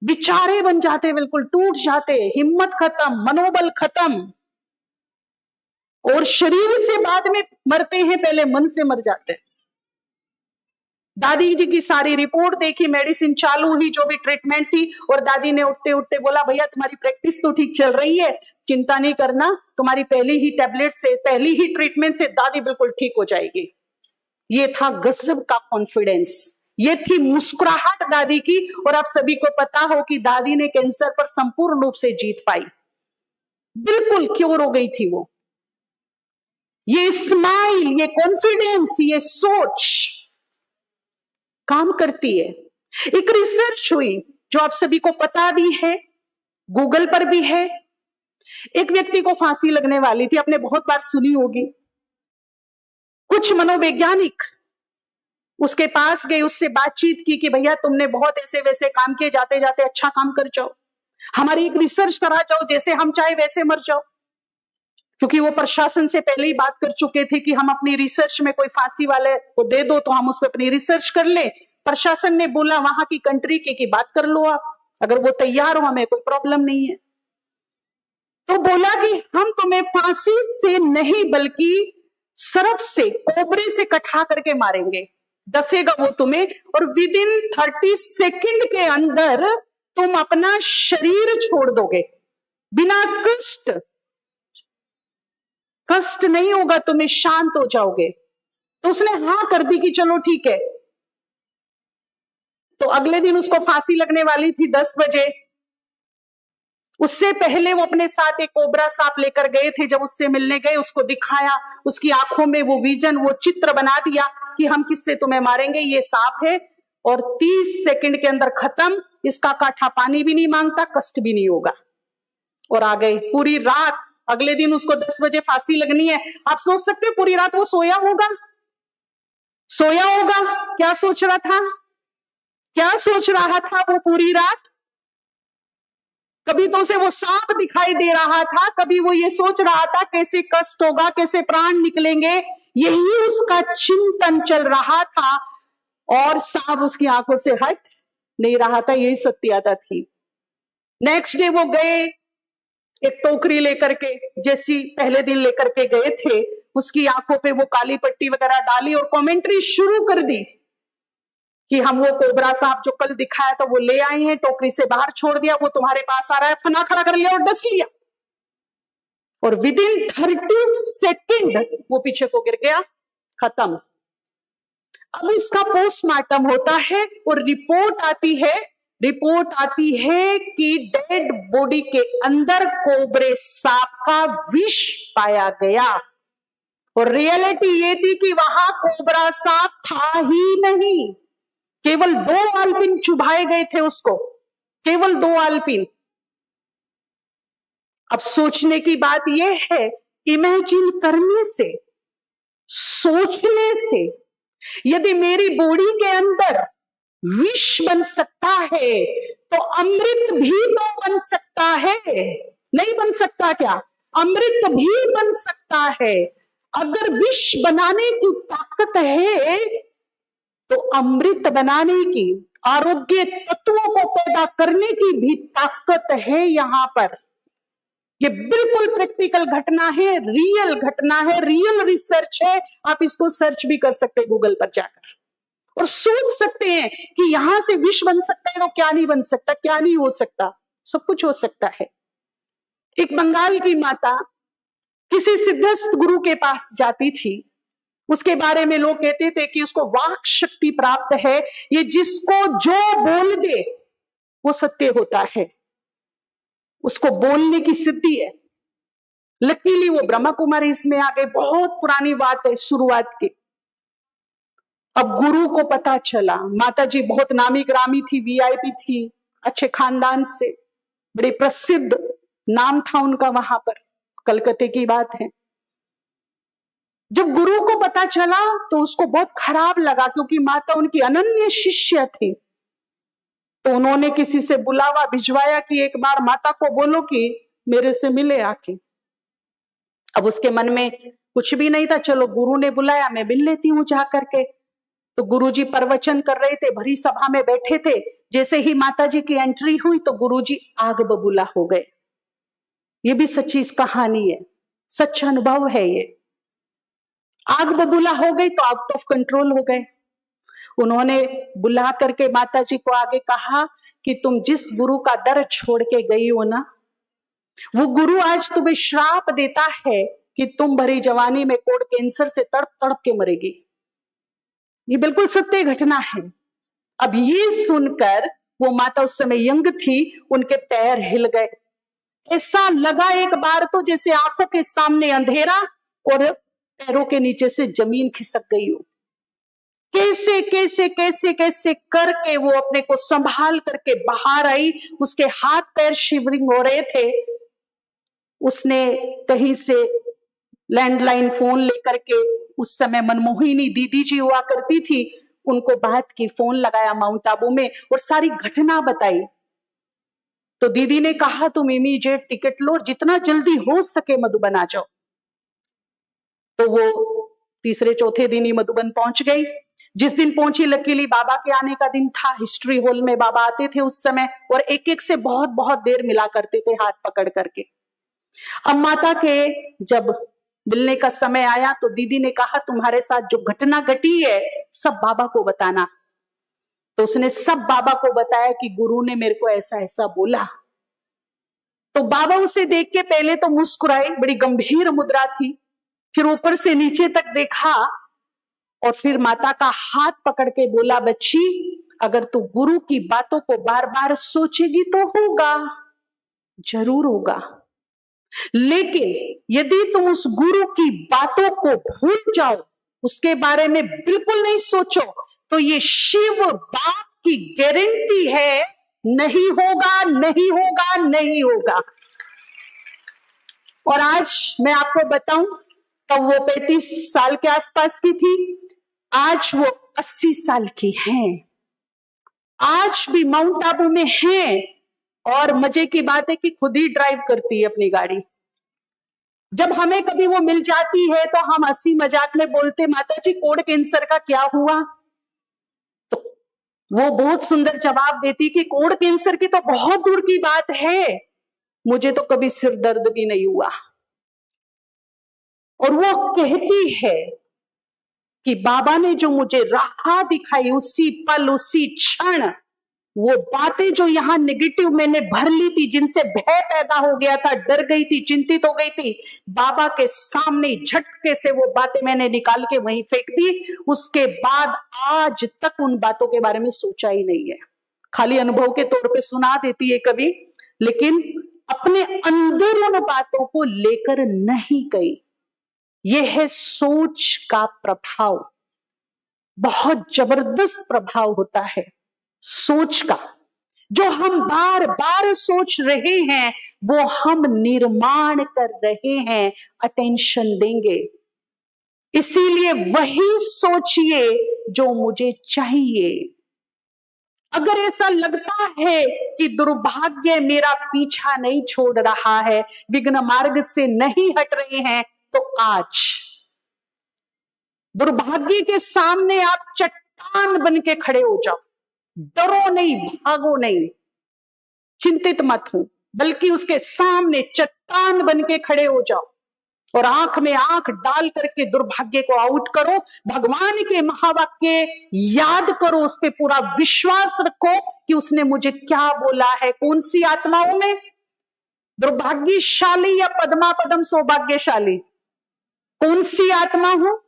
Speaker 1: बेचारे बन जाते, बिल्कुल टूट जाते, हिम्मत खत्म, मनोबल खत्म, और शरीर से बाद में मरते हैं, पहले मन से मर जाते हैं। दादी जी की सारी रिपोर्ट देखी, मेडिसिन चालू हुई, जो भी ट्रीटमेंट थी, और दादी ने उठते उठते बोला, भैया तुम्हारी प्रैक्टिस तो ठीक चल रही है, चिंता नहीं करना, तुम्हारी पहली ही टैबलेट से, पहली ही ट्रीटमेंट से दादी बिल्कुल ठीक हो जाएगी। ये था गजब का कॉन्फिडेंस, ये थी मुस्कुराहट दादी की। और आप सभी को पता हो कि दादी ने कैंसर पर संपूर्ण रूप से जीत पाई, बिल्कुल क्योर हो गई थी वो। ये स्माइल, ये कॉन्फिडेंस, ये सोच काम करती है। एक रिसर्च हुई जो आप सभी को पता भी है, गूगल पर भी है। एक व्यक्ति को फांसी लगने वाली थी, आपने बहुत बार सुनी होगी। कुछ मनोवैज्ञानिक उसके पास गए, उससे बातचीत की कि भैया तुमने बहुत ऐसे वैसे काम किए, जाते जाते अच्छा काम कर जाओ, हमारी एक रिसर्च करा जाओ, जैसे हम चाहे वैसे मर जाओ। क्योंकि वो प्रशासन से पहले ही बात कर चुके थे कि हम अपनी रिसर्च में कोई फांसी वाले को दे दो तो हम उस पर अपनी रिसर्च कर ले। प्रशासन ने बोला वहां की कंट्री की बात कर लो आप, अगर वो तैयार हो हमें कोई प्रॉब्लम नहीं है। तो बोला कि हम तुम्हें फांसी से नहीं बल्कि सर्प से, कोबरे से कटा करके मारेंगे, डसेगा वो तुम्हें, और विद इन 30 सेकंड के अंदर तुम अपना शरीर छोड़ दोगे बिना कष्ट। कष्ट नहीं होगा, तुम्हें शांत हो जाओगे। तो उसने हाँ कर दी कि चलो ठीक है। तो अगले दिन उसको फांसी लगने वाली थी 10 बजे। उससे पहले वो अपने साथ एक कोबरा सांप लेकर गए थे। जब उससे मिलने गए, उसको दिखाया, उसकी आंखों में वो विजन, वो चित्र बना दिया कि हम किससे तुम्हें मारेंगे, ये सांप है, और 30 सेकंड के अंदर खत्म, इसका काठा पानी भी नहीं मांगता, कष्ट भी नहीं होगा। और आ गए। पूरी रात, अगले दिन उसको 10 बजे फांसी लगनी है। आप सोच सकते हैं पूरी रात वो सोया होगा, सोया होगा। क्या सोच रहा था, क्या सोच रहा था वो पूरी रात? कभी तो उसे वो सांप दिखाई दे रहा था, कभी वो ये सोच रहा था कैसे कष्ट होगा, कैसे प्राण निकलेंगे, यही उसका चिंतन चल रहा था। और सांप उसकी आंखों से हट नहीं रहा था, यही सत्यता थी। नेक्स्ट डे वो गए, एक टोकरी लेकर के, जैसी पहले दिन लेकर के गए थे, उसकी आंखों पे वो काली पट्टी वगैरह डाली और कमेंट्री शुरू कर दी कि हम वो कोबरा सांप जो कल दिखाया था वो ले आए हैं, टोकरी से बाहर छोड़ दिया, वो तुम्हारे पास आ रहा है, फना खड़ा कर लिया और डस लिया, और विद इन 30 सेकेंड वो पीछे को गिर गया, खत्म। अब इसका पोस्टमार्टम होता है और रिपोर्ट आती है कि डेड बॉडी के अंदर कोबरे सांप का विष पाया गया। और रियलिटी ये थी कि वहां कोबरा सांप था ही नहीं, केवल 2 आलपिन चुभाए गए थे उसको, केवल 2 आलपिन। अब सोचने की बात यह है, इमेजिन करने से, सोचने से, यदि मेरी बॉडी के अंदर विष बन सकता है तो अमृत भी तो बन सकता है, नहीं बन सकता क्या? अमृत भी बन सकता है। अगर विष बनाने की ताकत है तो अमृत बनाने की, आरोग्य तत्वों को पैदा करने की भी ताकत है यहां पर। ये बिल्कुल प्रैक्टिकल घटना है, रियल घटना है, रियल रिसर्च है। आप इसको सर्च भी कर सकते हैं गूगल पर जाकर और सोच सकते हैं कि यहां से विष बन सकता है तो क्या नहीं बन सकता, क्या नहीं हो सकता, सब कुछ हो सकता है। एक बंगाल की माता किसी सिद्धस्थ गुरु के पास जाती थी, उसके बारे में लोग कहते थे कि उसको वाक शक्ति प्राप्त है, ये जिसको जो बोल दे वो सत्य होता है, उसको बोलने की सिद्धि है। लकीली वो ब्रह्मा कुमारी इसमें आ गए, बहुत पुरानी बात है, शुरुआत की। अब गुरु को पता चला, माता जी बहुत नामी ग्रामी थी, वीआईपी थी, अच्छे खानदान से, बड़े प्रसिद्ध नाम था उनका वहां पर, कलकत्ते की बात है। जब गुरु को पता चला तो उसको बहुत खराब लगा, क्योंकि माता उनकी अनन्य शिष्य थी। तो उन्होंने किसी से बुलावा भिजवाया कि एक बार माता को बोलो कि मेरे से मिले आके। अब उसके मन में कुछ भी नहीं था, चलो गुरु ने बुलाया, मैं मिल लेती हूँ जा करके। तो गुरुजी प्रवचन कर रहे थे, भरी सभा में बैठे थे। जैसे ही माता जी की एंट्री हुई तो गुरुजी आग बबूला हो गए। ये भी सच्ची कहानी है, सच्चा अनुभव है ये। आग बबूला हो गई तो आउट ऑफ कंट्रोल हो गए। उन्होंने बुला करके माता जी को आगे कहा कि तुम जिस गुरु का दर छोड़ के गई हो ना, वो गुरु आज तुम्हें श्राप देता है कि तुम भरी जवानी में कोढ़ कैंसर से तड़प तड़प के मरेगी। ये बिल्कुल सत्य घटना है। अब ये सुनकर वो माता उस समय यंग थी, उनके पैर हिल गए। ऐसा लगा एक बार तो जैसे आंखों के सामने अंधेरा और पैरों के नीचे से जमीन खिसक गई हो। कैसे कैसे कैसे कैसे करके वो अपने को संभाल करके बाहर आई। उसके हाथ पैर शिवरिंग हो रहे थे। उसने कहीं से लैंडलाइन फोन लेकर के, उस समय मनमोहिनी दीदी जी हुआ करती थी, उनको बात की, फोन लगाया माउंट आबू में और सारी घटना बताई। तो दीदी ने कहा तुम इमीडिएट टिकट लो, जितना जल्दी हो सके मधुबन आ जाओ। तो वो तीसरे चौथे दिन ही मधुबन पहुंच गई। जिस दिन पहुंची, लकीली बाबा के आने का दिन था। हिस्ट्री हॉल में बाबा आते थे उस समय और एक एक से बहुत बहुत देर मिला करते थे हाथ पकड़ करके। अब माता के जब मिलने का समय आया तो दीदी ने कहा तुम्हारे साथ जो घटना घटी है सब बाबा को बताना। तो उसने सब बाबा को बताया कि गुरु ने मेरे को ऐसा ऐसा बोला। तो बाबा उसे देख के पहले तो मुस्कुराए, बड़ी गंभीर मुद्रा थी, फिर ऊपर से नीचे तक देखा और फिर माता का हाथ पकड़ के बोला, बच्ची अगर तू गुरु की बातों को बार बार सोचेगी तो होगा, जरूर होगा, लेकिन यदि तुम उस गुरु की बातों को भूल जाओ, उसके बारे में बिल्कुल नहीं सोचो, तो ये शिव बाप की गारंटी है नहीं होगा, नहीं होगा, नहीं होगा। और आज मैं आपको बताऊं, तब वो 35 साल के आसपास की थी, आज वो 80 साल की हैं। आज भी माउंट आबू में हैं और मजे की बात है कि खुद ही ड्राइव करती है अपनी गाड़ी। जब हमें कभी वो मिल जाती है तो हम हंसी मजाक में बोलते, माता जी कोढ़ कैंसर का क्या हुआ? तो वो बहुत सुंदर जवाब देती कि कोढ़ कैंसर की तो बहुत दूर की बात है, मुझे तो कभी सिर दर्द भी नहीं हुआ। और वो कहती है कि बाबा ने जो मुझे राह दिखाई उसी पल उसी क्षण, वो बातें जो यहां नेगेटिव मैंने भर ली थी, जिनसे भय पैदा हो गया था, डर गई थी, चिंतित हो गई थी, बाबा के सामने झटके से वो बातें मैंने निकाल के वहीं फेंक दी। उसके बाद आज तक उन बातों के बारे में सोचा ही नहीं है। खाली अनुभव के तौर पे सुना देती है कभी, लेकिन अपने अंदर उन बातों को लेकर नहीं गई। यह है सोच का प्रभाव, बहुत जबरदस्त प्रभाव होता है सोच का। जो हम बार बार सोच रहे हैं वो हम निर्माण कर रहे हैं, अटेंशन देंगे। इसीलिए वही सोचिए जो मुझे चाहिए। अगर ऐसा लगता है कि दुर्भाग्य मेरा पीछा नहीं छोड़ रहा है, विघ्न मार्ग से नहीं हट रहे हैं, तो आज दुर्भाग्य के सामने आप चट्टान बन के खड़े हो जाओ। डरो नहीं, भागो नहीं, चिंतित मत हो, बल्कि उसके सामने चट्टान बन के खड़े हो जाओ और आंख में आंख डाल करके दुर्भाग्य को आउट करो। भगवान के महावाक्य याद करो, उस पर पूरा विश्वास रखो कि उसने मुझे क्या बोला है। कौन सी आत्माओं में, दुर्भाग्यशाली या पद्मा पदम सौभाग्यशाली, कौन सी आत्मा हो?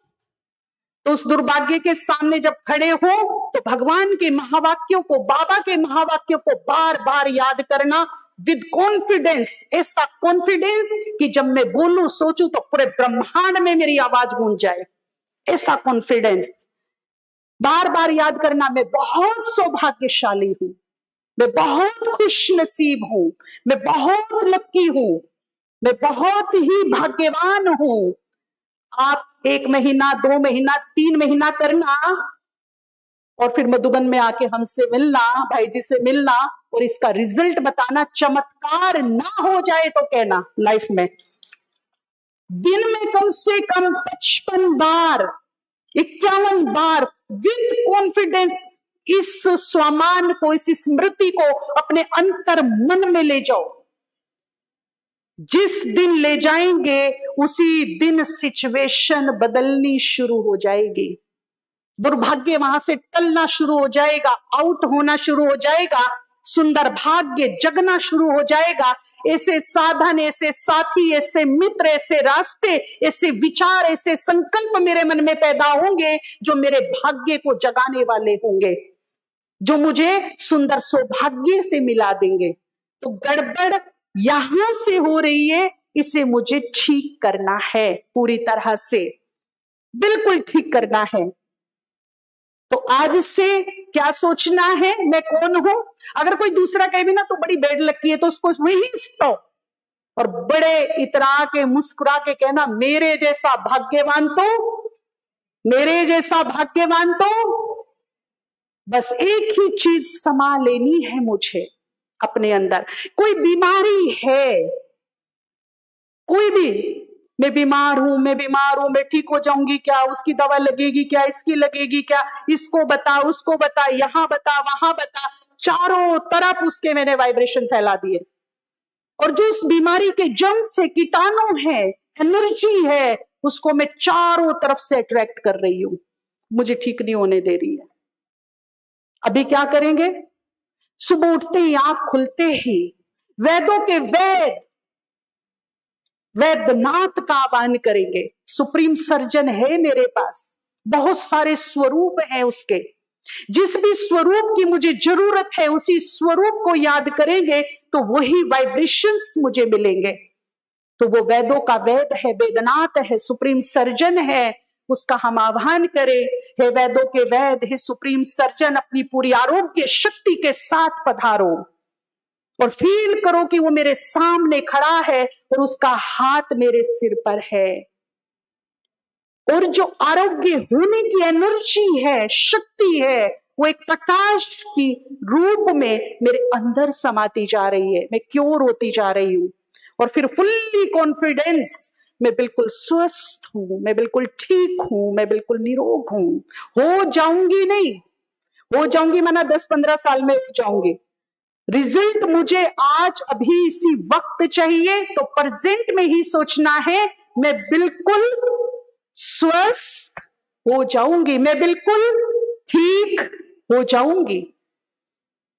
Speaker 1: तो उस दुर्भाग्य के सामने जब खड़े हो तो भगवान के महावाक्यों को, बाबा के महावाक्यों को बार बार याद करना विद कॉन्फिडेंस। ऐसा कॉन्फिडेंस कि जब मैं बोलूं सोचूं तो पूरे ब्रह्मांड में मेरी आवाज गूंज जाए, ऐसा कॉन्फिडेंस बार बार याद करना। मैं बहुत सौभाग्यशाली हूं, मैं बहुत खुश नसीब हूं, मैं बहुत लकी हूं, मैं बहुत ही भाग्यवान हूं। आप 1 महीना, 2 महीना, 3 महीना करना, और फिर मधुबन में आके हमसे मिलना, भाई जी से मिलना और इसका रिजल्ट बताना। चमत्कार ना हो जाए तो कहना लाइफ में दिन में कम से कम 55 बार 51 बार विद कॉन्फिडेंस इस स्वामान को, इस स्मृति को अपने अंतर मन में ले जाओ। जिस दिन ले जाएंगे उसी दिन सिचुएशन बदलनी शुरू हो जाएगी, दुर्भाग्य वहां से टलना शुरू हो जाएगा, आउट होना शुरू हो जाएगा, सुंदर भाग्य जगना शुरू हो जाएगा। ऐसे साधन, ऐसे साथी, ऐसे मित्र, ऐसे रास्ते, ऐसे विचार, ऐसे संकल्प मेरे मन में पैदा होंगे जो मेरे भाग्य को जगाने वाले होंगे, जो मुझे सुंदर सौभाग्य से मिला देंगे। तो गड़बड़ यहां से हो रही है, इसे मुझे ठीक करना है, पूरी तरह से बिल्कुल ठीक करना है। तो आज से क्या सोचना है, मैं कौन हूं। अगर कोई दूसरा कहे भी ना तो बड़ी बेड लगती है, तो उसको वही स्टॉप और बड़े इतरा के मुस्कुरा के कहना मेरे जैसा भाग्यवान तो, मेरे जैसा भाग्यवान तो। बस एक ही चीज समा लेनी है मुझे अपने अंदर। कोई बीमारी है, कोई भी, मैं बीमार हूं, मैं बीमार हूं, मैं ठीक हो जाऊंगी क्या, उसकी दवा लगेगी क्या, इसकी लगेगी क्या, इसको बता, उसको बता, यहां बता, वहां बता, चारों तरफ उसके मैंने वाइब्रेशन फैला दिए। और जो उस बीमारी के जर्म्स है, कीटाणु है, एनर्जी है, उसको मैं चारों तरफ से अट्रैक्ट कर रही हूं, मुझे ठीक नहीं होने दे रही है। अभी क्या करेंगे, सुबह उठते ही, आंख खुलते ही वेदों के वेद, वैद्यनाथ का आह्वान करेंगे। सुप्रीम सर्जन है मेरे पास, बहुत सारे स्वरूप हैं उसके, जिस भी स्वरूप की मुझे जरूरत है उसी स्वरूप को याद करेंगे तो वही वाइब्रेशंस मुझे मिलेंगे। तो वो वेदों का वेद है, वेदनाथ है, सुप्रीम सर्जन है, उसका हम आह्वान करें। हे वेदों के वेद, हे सुप्रीम सर्जन, अपनी पूरी आरोग्य शक्ति के साथ पधारो और फील करो कि वो मेरे सामने खड़ा है और उसका हाथ मेरे सिर पर है। और जो आरोग्य होने की एनर्जी है, शक्ति है, वो एक प्रकाश की रूप में मेरे अंदर समाती जा रही है, मैं क्योर होती जा रही हूं। और फिर फुल्ली कॉन्फिडेंस, मैं बिल्कुल स्वस्थ हूं, मैं बिल्कुल ठीक हूं, मैं बिल्कुल निरोग हूं। हो जाऊंगी नहीं, हो जाऊंगी माना 10-15 साल में हो जाऊंगी। रिजल्ट मुझे आज अभी इसी वक्त चाहिए, तो प्रेजेंट में ही सोचना है मैं बिल्कुल स्वस्थ हो जाऊंगी, मैं बिल्कुल ठीक हो जाऊंगी।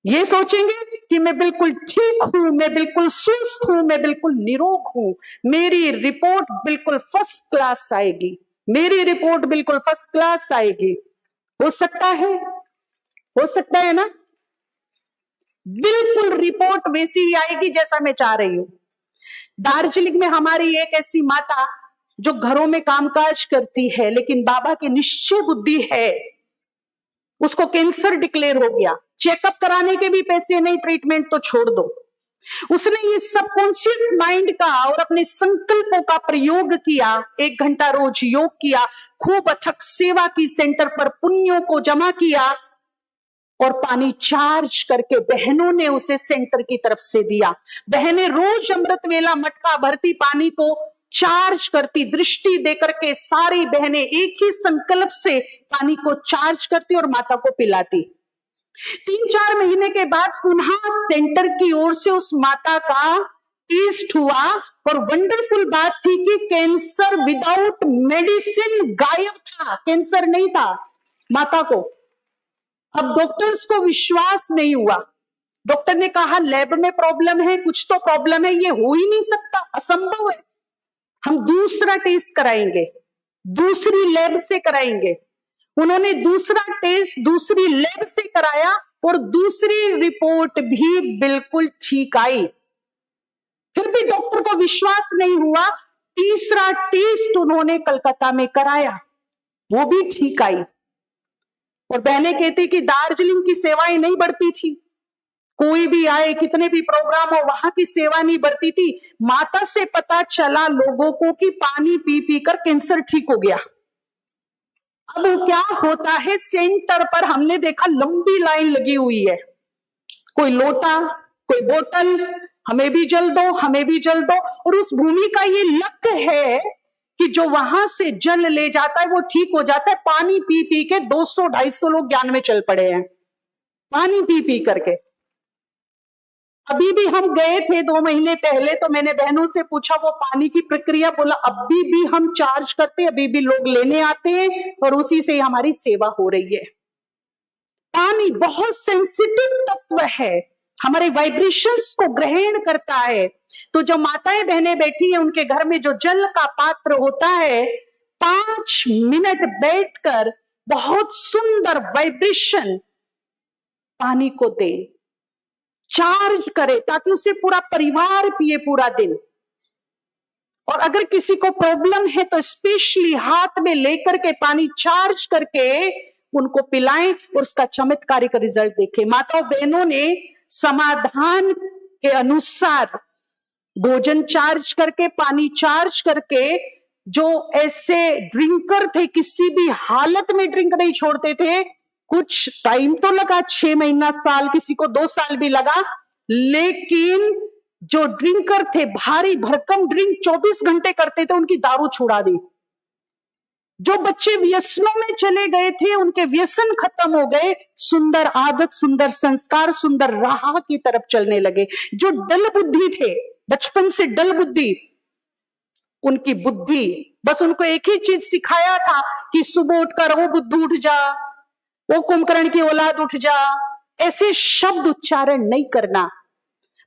Speaker 1: ये सोचेंगे कि मैं बिल्कुल ठीक हूं, मैं बिल्कुल स्वस्थ हूं, मैं बिल्कुल निरोग हूं, मेरी रिपोर्ट बिल्कुल फर्स्ट क्लास आएगी, मेरी रिपोर्ट बिल्कुल फर्स्ट क्लास आएगी। हो सकता है ना, बिल्कुल रिपोर्ट वैसी ही आएगी जैसा मैं चाह रही हूं। दार्जिलिंग में हमारी एक ऐसी माता जो घरों में कामकाज करती है, लेकिन बाबा की निश्चय बुद्धि है, उसको कैंसर डिक्लेयर हो गया, चेकअप कराने के भी पैसे नहीं, ट्रीटमेंट तो छोड़ दो। उसने ये सबकॉन्शियस माइंड का और अपने संकल्पों का प्रयोग किया, 1 घंटा रोज योग किया, खूब अथक सेवा की, सेंटर पर पुण्यों को जमा किया और पानी चार्ज करके बहनों ने उसे सेंटर की तरफ से दिया। बहनें रोज अमृत वेला मटका भरती, पानी को चार्ज करती, दृष्टि देकर के सारी बहनें एक ही संकल्प से पानी को चार्ज करती और माता को पिलाती। 3-4 महीने के बाद पुनः सेंटर की ओर से उस माता का टेस्ट हुआ और वंडरफुल बात थी कि कैंसर विदाउट मेडिसिन गायब था, कैंसर नहीं था माता को। अब डॉक्टर्स को विश्वास नहीं हुआ, डॉक्टर ने कहा लैब में प्रॉब्लम है, कुछ तो प्रॉब्लम है, ये हो ही नहीं सकता, असंभव है, हम दूसरा टेस्ट कराएंगे, दूसरी लैब से कराएंगे। उन्होंने दूसरा टेस्ट दूसरी लैब से कराया और दूसरी रिपोर्ट भी बिल्कुल ठीक आई। फिर भी डॉक्टर को विश्वास नहीं हुआ, तीसरा टेस्ट उन्होंने कलकत्ता में कराया, वो भी ठीक आई। और बहनें कहती कि दार्जिलिंग की सेवाएं नहीं बढ़ती थी, कोई भी आए, कितने भी प्रोग्राम हो, वहां की सेवा नहीं बढ़ती थी। माता से पता चला लोगों को कि पानी पी पी कर कैंसर ठीक हो गया। अब क्या होता है, सेंटर पर हमने देखा लंबी लाइन लगी हुई है, कोई लोटा, कोई बोतल, हमें भी जल दो, हमें भी जल दो। और उस भूमि का ये लक है कि जो वहां से जल ले जाता है वो ठीक हो जाता है। पानी पी पी के 200-250 लोग ज्ञान में चल पड़े हैं, पानी पी पी करके। अभी भी हम गए थे 2 महीने पहले, तो मैंने बहनों से पूछा वो पानी की प्रक्रिया, बोला अभी भी हम चार्ज करते, अभी भी लोग लेने आते हैं और उसी से हमारी सेवा हो रही है। पानी बहुत सेंसिटिव तत्व है, हमारे वाइब्रेशंस को ग्रहण करता है। तो जो माताएं बहनें बैठी हैं उनके घर में जो जल का पात्र होता है, 5 मिनट बैठकर बहुत सुंदर वाइब्रेशन पानी को दे, चार्ज करे, ताकि उसे पूरा परिवार पिए पूरा दिन। और अगर किसी को प्रॉब्लम है तो स्पेशली हाथ में लेकर के पानी चार्ज करके उनको पिलाएं और उसका चमत्कारिक रिजल्ट देखें। माताओं बहनों ने समाधान के अनुसार भोजन चार्ज करके, पानी चार्ज करके, जो ऐसे ड्रिंकर थे किसी भी हालत में ड्रिंक नहीं छोड़ते थे। कुछ टाइम तो लगा, 6 महीना, साल, किसी को 2 साल भी लगा, लेकिन जो ड्रिंकर थे भारी भरकम ड्रिंक 24 घंटे करते थे, उनकी दारू छुड़ा दी। जो बच्चे व्यसनों में चले गए थे उनके व्यसन खत्म हो गए, सुंदर आदत, सुंदर संस्कार, सुंदर राह की तरफ चलने लगे। जो डल बुद्धि थे, बचपन से डल बुद्धि, उनकी बुद्धि, बस उनको एक ही चीज सिखाया था कि सुबह उठकर वो बुद्धू उठ जा, वो कुंभकर्ण की औलाद उठ जा, ऐसे शब्द उच्चारण नहीं करना।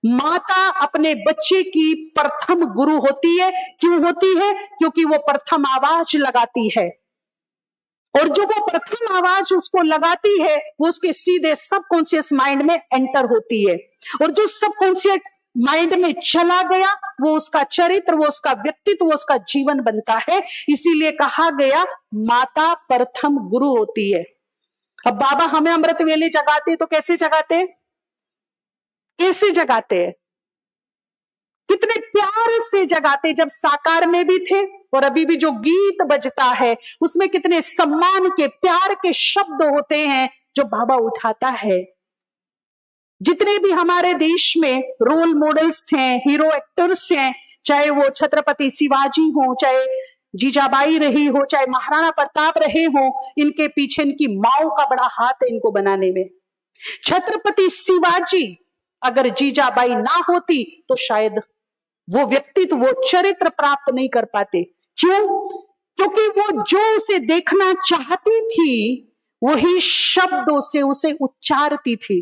Speaker 1: माता अपने बच्चे की प्रथम गुरु होती है। क्यों होती है? क्योंकि वो प्रथम आवाज लगाती है, और जो वो प्रथम आवाज उसको लगाती है वो उसके सीधे सबकॉन्शियस माइंड में एंटर होती है, और जो सबकॉन्शियस माइंड में चला गया वो उसका चरित्र, वो उसका व्यक्तित्व, वो उसका जीवन बनता है। इसीलिए कहा गया माता प्रथम गुरु होती है। अब बाबा हमें अमृत वेले जगाते तो कैसे जगाते, कैसे जगाते हैं? कितने प्यार से जगाते, जब साकार में भी थे और अभी भी जो गीत बजता है उसमें कितने सम्मान के, प्यार के शब्द होते हैं जो बाबा उठाता है। जितने भी हमारे देश में रोल मॉडल्स हैं, हीरो एक्टर्स हैं, चाहे वो छत्रपति शिवाजी हो, चाहे जीजाबाई रही हो, चाहे महाराणा प्रताप रहे हो, इनके पीछे इनकी माओ का बड़ा हाथ है इनको बनाने में। छत्रपति शिवाजी अगर जीजाबाई ना होती तो शायद वो व्यक्तित्व, वो चरित्र प्राप्त नहीं कर पाते। क्यों? क्योंकि वो जो उसे देखना चाहती थी वही शब्दों से उसे उच्चारती थी।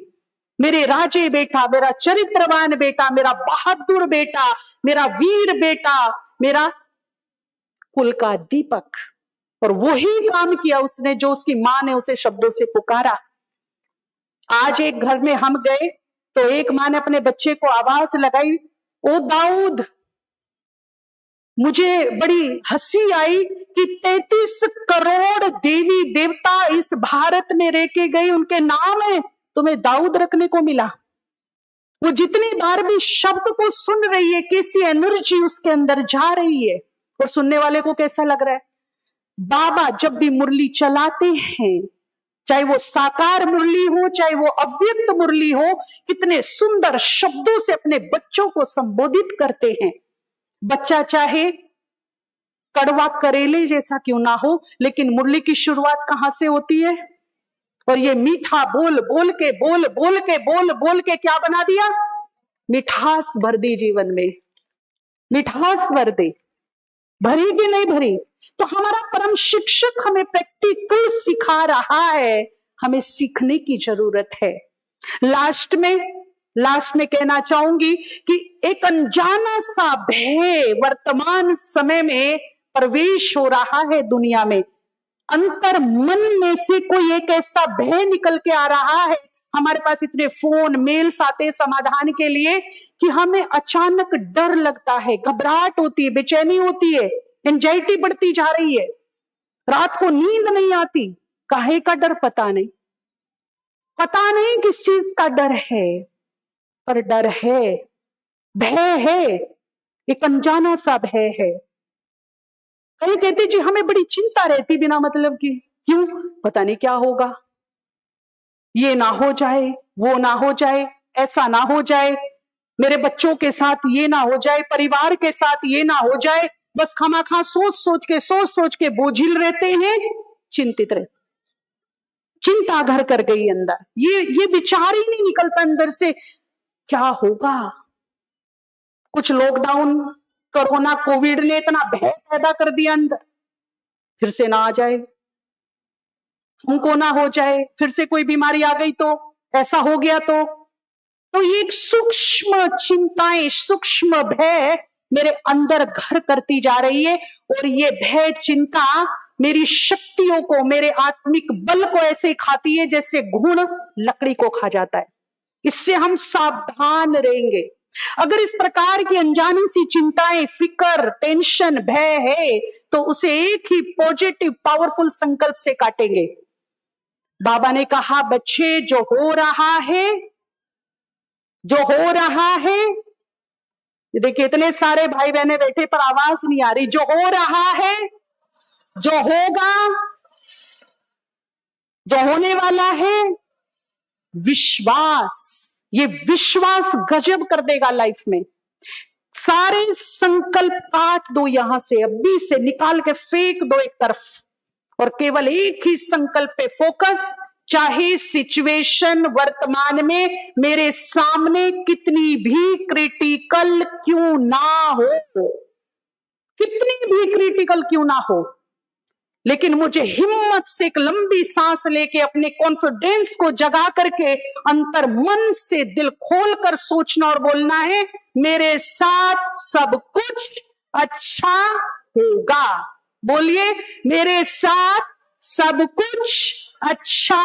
Speaker 1: मेरे राजे बेटा, मेरा चरित्रवान बेटा, मेरा बहादुर बेटा, मेरा वीर बेटा, मेरा कुल का दीपक। और वही काम किया उसने जो उसकी मां ने उसे शब्दों से पुकारा। आज एक घर में हम गए तो एक मां ने अपने बच्चे को आवाज लगाई, ओ दाऊद। मुझे बड़ी हंसी आई कि 33 करोड़ देवी देवता इस भारत में रह के गए, उनके नाम है, तुम्हें दाऊद रखने को मिला। वो जितनी बार भी शब्द को सुन रही है, कैसी एनर्जी उसके अंदर जा रही है, और सुनने वाले को कैसा लग रहा है। बाबा जब भी मुरली चलाते हैं, चाहे वो साकार मुरली हो, चाहे वो अव्यक्त मुरली हो, कितने सुंदर शब्दों से अपने बच्चों को संबोधित करते हैं। बच्चा चाहे कड़वा करेले जैसा क्यों ना हो, लेकिन मुरली की शुरुआत कहां से होती है? और ये मीठा बोल बोल के, बोल बोल के, बोल बोल के क्या बना दिया? मिठास भर दी जीवन में, मिठास भर दी। भरी कि नहीं भरी? तो हमारा परम शिक्षक हमें प्रैक्टिकल सिखा रहा है, हमें सीखने की जरूरत है। लास्ट में कहना चाहूंगी कि एक अनजाना सा भय वर्तमान समय में प्रवेश हो रहा है दुनिया में। अंतर मन में से कोई एक ऐसा भय निकल के आ रहा है। हमारे पास इतने फोन, मेल्स आते समाधान के लिए कि हमें अचानक डर लगता है, घबराहट होती है, बेचैनी होती है, एंजाइटी बढ़ती जा रही है, रात को नींद नहीं आती। काहे का डर? पता नहीं किस चीज का डर है, पर डर है, भय है, एक अनजाना सा भय है। कई कहते जी हमें बड़ी चिंता रहती बिना मतलब की। क्यों? पता नहीं क्या होगा, ये ना हो जाए, वो ना हो जाए, ऐसा ना हो जाए, मेरे बच्चों के साथ ये ना हो जाए, परिवार के साथ ये ना हो जाए। बस खामाखा सोच सोच के बोझिल रहते हैं, चिंतित रहते, चिंता घर कर गई अंदर। ये विचार ही नहीं निकलता अंदर से, क्या होगा? कुछ लॉकडाउन, कोरोना, कोविड ने इतना भय पैदा कर दिया अंदर, फिर से ना आ जाए, हमको ना हो जाए, फिर से कोई बीमारी आ गई तो, ऐसा हो गया तो ये एक सूक्ष्म चिंताएं, सूक्ष्म भय मेरे अंदर घर करती जा रही है। और ये भय चिंता मेरी शक्तियों को, मेरे आत्मिक बल को ऐसे खाती है जैसे घुन लकड़ी को खा जाता है। इससे हम सावधान रहेंगे। अगर इस प्रकार की अनजानी सी चिंताएं, फिक्र, टेंशन, भय है तो उसे एक ही पॉजिटिव पावरफुल संकल्प से काटेंगे। बाबा ने कहा, बच्चे जो हो रहा है, जो हो रहा है, देखिए इतने सारे भाई बहने बैठे पर आवाज नहीं आ रही, जो हो रहा है, जो होगा, जो होने वाला है, विश्वास, ये विश्वास गजब कर देगा लाइफ में। सारे संकल्प काट दो, यहां से अभी से निकाल के फेंक दो एक तरफ, और केवल एक ही संकल्प पे फोकस। चाहे सिचुएशन वर्तमान में मेरे सामने कितनी भी क्रिटिकल क्यों ना हो, कितनी भी क्रिटिकल क्यों ना हो, लेकिन मुझे हिम्मत से एक लंबी सांस लेके अपने कॉन्फिडेंस को जगा करके अंतर मन से दिल खोलकर सोचना और बोलना है, मेरे साथ सब कुछ अच्छा होगा। बोलिए, मेरे साथ सब कुछ अच्छा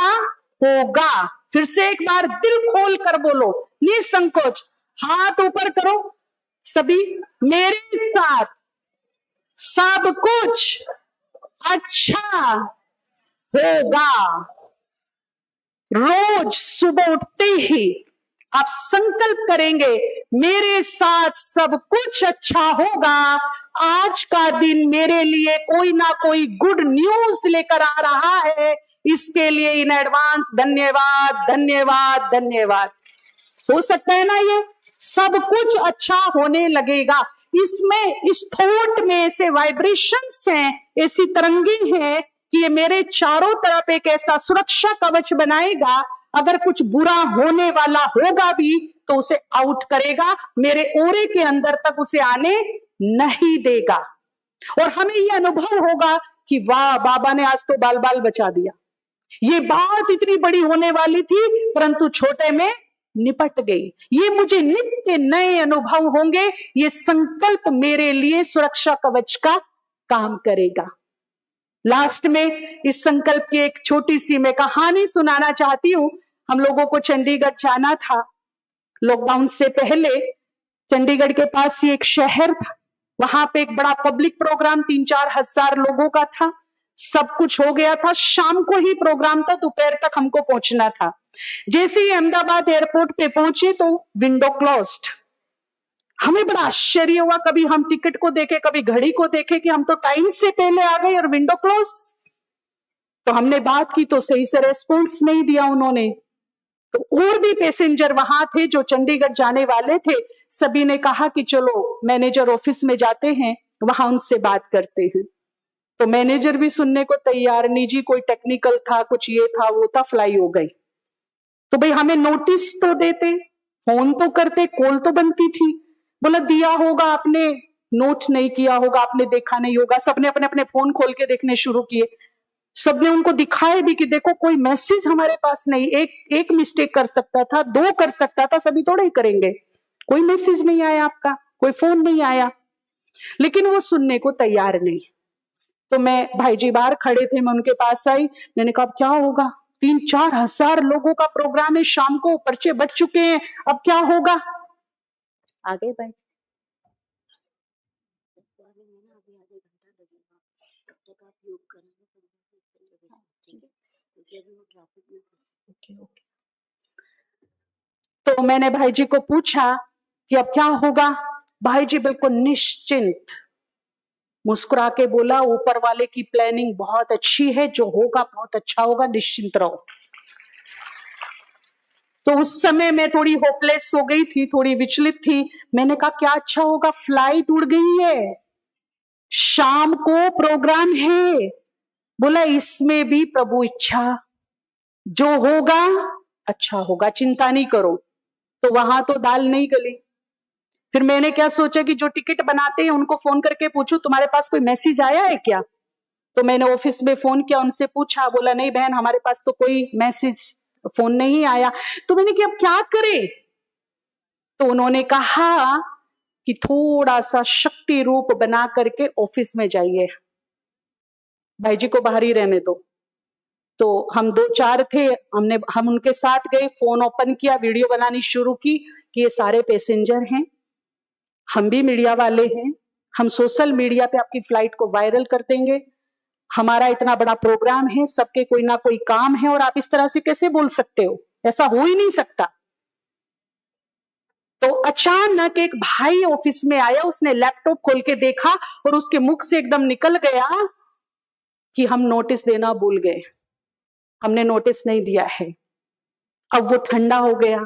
Speaker 1: होगा। फिर से एक बार दिल खोल कर बोलो, निसंकोच, हाथ ऊपर करो सभी, मेरे साथ सब कुछ अच्छा होगा। रोज सुबह उठते ही आप संकल्प करेंगे, मेरे साथ सब कुछ अच्छा होगा। आज का दिन मेरे लिए कोई ना कोई गुड न्यूज लेकर आ रहा है, इसके लिए इन एडवांस धन्यवाद, धन्यवाद, धन्यवाद। हो सकता है ना, ये सब कुछ अच्छा होने लगेगा। इसमें, इस थॉट में ऐसे वाइब्रेशंस हैं, ऐसी तरंगे हैं कि ये मेरे चारों तरफ एक ऐसा सुरक्षा कवच बनाएगा, अगर कुछ बुरा होने वाला होगा भी तो उसे आउट करेगा, मेरे ओरे के अंदर तक उसे आने नहीं देगा। और हमें यह अनुभव होगा कि वाह, बाबा ने आज तो बाल बाल बचा दिया, ये बात इतनी बड़ी होने वाली थी परंतु छोटे में निपट गई। ये मुझे नित्य नए अनुभव होंगे, ये संकल्प मेरे लिए सुरक्षा कवच का काम करेगा। लास्ट में इस संकल्प की एक छोटी सी मैं कहानी सुनाना चाहती हूं। हम लोगों को चंडीगढ़ जाना था लॉकडाउन से पहले। चंडीगढ़ के पास ही एक शहर था, वहां पे एक बड़ा पब्लिक प्रोग्राम 3-4 हजार लोगों का था। सब कुछ हो गया था, शाम को ही प्रोग्राम था, दोपहर तक हमको पहुंचना था। जैसे ही अहमदाबाद एयरपोर्ट पे पहुंचे तो विंडो क्लोज्ड। हमें बड़ा आश्चर्य हुआ, कभी हम टिकट को देखे, कभी घड़ी को देखे कि हम तो टाइम से पहले आ गए और विंडो क्लोज। तो हमने बात की तो सही से रेस्पॉन्स नहीं दिया उन्होंने। तो और भी पैसेंजर वहां थे जो चंडीगढ़ जाने वाले थे, सभी ने कहा कि चलो मैनेजर ऑफिस में जाते हैं, वहां उनसे बात करते हैं। तो मैनेजर भी सुनने को तैयार नहीं जी, कोई टेक्निकल था, कुछ ये था वो था, फ्लाई हो गई। तो भाई हमें नोटिस तो देते, फोन तो करते, कॉल तो बनती थी। बोला दिया होगा आपने, नोट नहीं किया होगा आपने, देखा नहीं होगा। सबने अपने अपने फोन खोल के देखने शुरू किए, सबने उनको दिखाए भी कि देखो कोई मैसेज हमारे पास नहीं, एक मिस्टेक कर सकता था, 2 कर सकता था, सभी थोड़े ही करेंगे। कोई मैसेज नहीं आया आपका, कोई फोन नहीं आया, लेकिन वो सुनने को तैयार नहीं। तो मैं, भाई जी बाहर खड़े थे, मैं उनके पास आई, मैंने कहा क्या होगा, 3-4 हजार लोगों का प्रोग्राम है, शाम को पर्चे बच चुके हैं, अब क्या होगा। आगे भाई, तो मैंने भाई जी को पूछा कि अब क्या होगा। भाई जी बिल्कुल निश्चिंत, मुस्कुरा के बोला, ऊपर वाले की प्लानिंग बहुत अच्छी है, जो होगा बहुत अच्छा होगा, निश्चिंत रहो। तो उस समय मैं थोड़ी होपलेस हो गई थी, थोड़ी विचलित थी। मैंने कहा क्या अच्छा होगा, फ्लाइट उड़ गई है, शाम को प्रोग्राम है। बोला इसमें भी प्रभु इच्छा, जो होगा अच्छा होगा, चिंता नहीं करो। तो वहां तो दाल नहीं गली। फिर मैंने क्या सोचा कि जो टिकट बनाते हैं उनको फोन करके पूछूं तुम्हारे पास कोई मैसेज आया है क्या। तो मैंने ऑफिस में फोन किया, उनसे पूछा, बोला नहीं बहन हमारे पास तो कोई मैसेज फोन नहीं आया। तो मैंने कहा अब क्या करें। तो उन्होंने कहा कि थोड़ा सा शक्ति रूप बना करके ऑफिस में जाइए, भाई जी को बाहर ही रहने दो। तो हम 2-4 थे, हम उनके साथ गए, फोन ओपन किया, वीडियो बनानी शुरू की कि ये सारे पैसेंजर हैं, हम भी मीडिया वाले हैं, हम सोशल मीडिया पे आपकी फ्लाइट को वायरल कर देंगे, हमारा इतना बड़ा प्रोग्राम है, सबके कोई ना कोई काम है, और आप इस तरह से कैसे बोल सकते हो, ऐसा हो ही नहीं सकता। तो अचानक एक भाई ऑफिस में आया, उसने लैपटॉप खोल के देखा और उसके मुख से एकदम निकल गया कि हम नोटिस देना भूल गए, हमने नोटिस नहीं दिया है। अब वो ठंडा हो गया।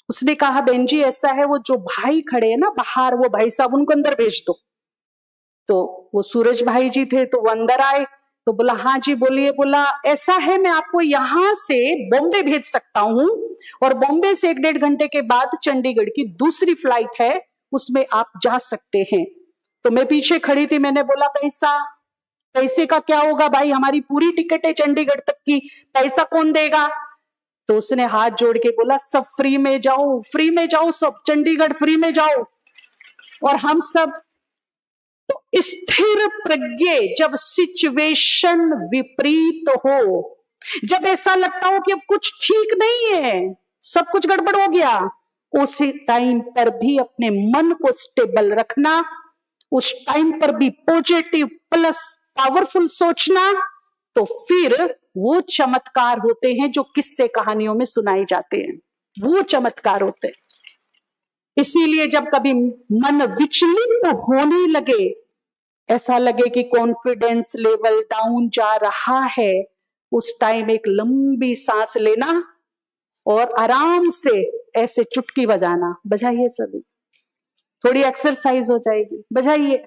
Speaker 1: उसने कहा बहन जी ऐसा है, वो जो भाई खड़े हैं ना बाहर, वो भाई साहब उनको अंदर भेज दो। तो वो सूरज भाई जी थे, तो वो अंदर आए। तो बोला हाँ जी बोलिए। बोला ऐसा है, मैं आपको यहां से बॉम्बे भेज सकता हूं, और बॉम्बे से 1-1.5 घंटे के बाद चंडीगढ़ की दूसरी फ्लाइट है, उसमें आप जा सकते हैं। तो मैं पीछे खड़ी थी, मैंने बोला पैसे का क्या होगा भाई, हमारी पूरी टिकट है चंडीगढ़ तक की, पैसा कौन देगा। तो उसने हाथ जोड़ के बोला सब फ्री में जाओ, फ्री में जाओ, सब चंडीगढ़ फ्री में जाओ। और हम सब तो स्थिर प्रज्ञ, जब सिचुएशन विपरीत हो, जब ऐसा लगता हो कि अब कुछ ठीक नहीं है, सब कुछ गड़बड़ हो गया, उसी टाइम पर भी अपने मन को स्टेबल रखना, उस टाइम पर भी पॉजिटिव प्लस पावरफुल सोचना, तो फिर वो चमत्कार होते हैं जो किस्से कहानियों में सुनाए जाते हैं, वो चमत्कार होते हैं। इसीलिए जब कभी मन विचलित होने लगे, ऐसा लगे कि कॉन्फिडेंस लेवल डाउन जा रहा है, उस टाइम एक लंबी सांस लेना और आराम से ऐसे चुटकी बजाना। बजाइए सभी, थोड़ी एक्सरसाइज हो जाएगी, बजाइए।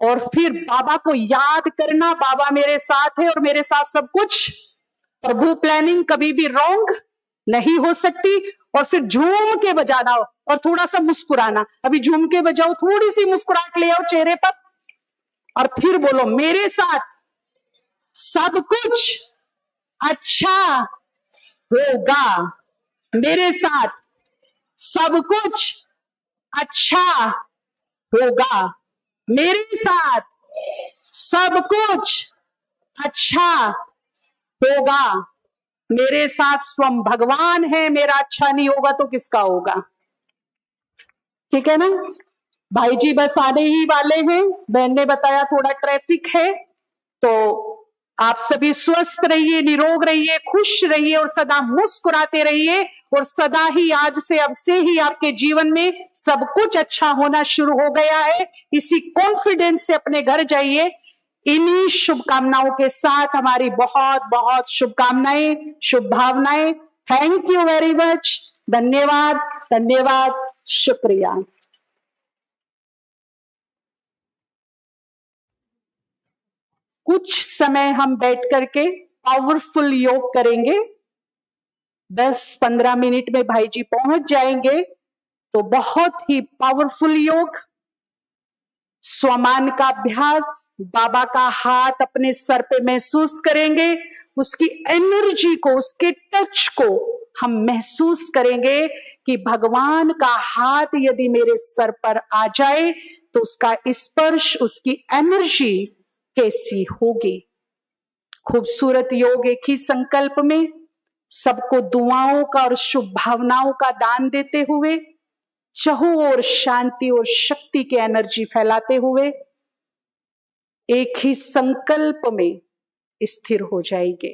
Speaker 1: और फिर बाबा को याद करना, बाबा मेरे साथ है और मेरे साथ सब कुछ, प्रभु प्लानिंग कभी भी रॉन्ग नहीं हो सकती। और फिर झूम के बजाना और थोड़ा सा मुस्कुराना। अभी झूम के बजाओ, थोड़ी सी मुस्कुराहट ले आओ चेहरे पर, और फिर बोलो मेरे साथ सब कुछ अच्छा होगा, मेरे साथ सब कुछ अच्छा होगा, मेरे साथ सब कुछ अच्छा होगा, मेरे साथ स्वयं भगवान है, मेरा अच्छा नहीं होगा तो किसका होगा। ठीक है ना। भाई जी बस आने ही वाले हैं, बहन ने बताया थोड़ा ट्रैफिक है। तो आप सभी स्वस्थ रहिए, निरोग रहिए, खुश रहिए और सदा मुस्कुराते रहिए, और सदा ही आज से अब से ही आपके जीवन में सब कुछ अच्छा होना शुरू हो गया है। इसी कॉन्फिडेंस से अपने घर जाइए। इन्हीं शुभकामनाओं के साथ हमारी बहुत बहुत शुभकामनाएं, शुभ भावनाएं। Thank you very much. धन्यवाद, धन्यवाद, शुक्रिया। कुछ समय हम बैठ करके पावरफुल योग करेंगे। 10-15 मिनट में भाई जी पहुंच जाएंगे। तो बहुत ही पावरफुल योग, स्वमान का अभ्यास, बाबा का हाथ अपने सर पे महसूस करेंगे, उसकी एनर्जी को, उसके टच को हम महसूस करेंगे कि भगवान का हाथ यदि मेरे सर पर आ जाए तो उसका स्पर्श, उसकी एनर्जी कैसी होगी। खूबसूरत योग एक ही संकल्प में सबको दुआओं का और शुभ भावनाओं का दान देते हुए, चहुं ओर शांति और शक्ति की एनर्जी फैलाते हुए एक ही संकल्प में स्थिर हो जाएंगे।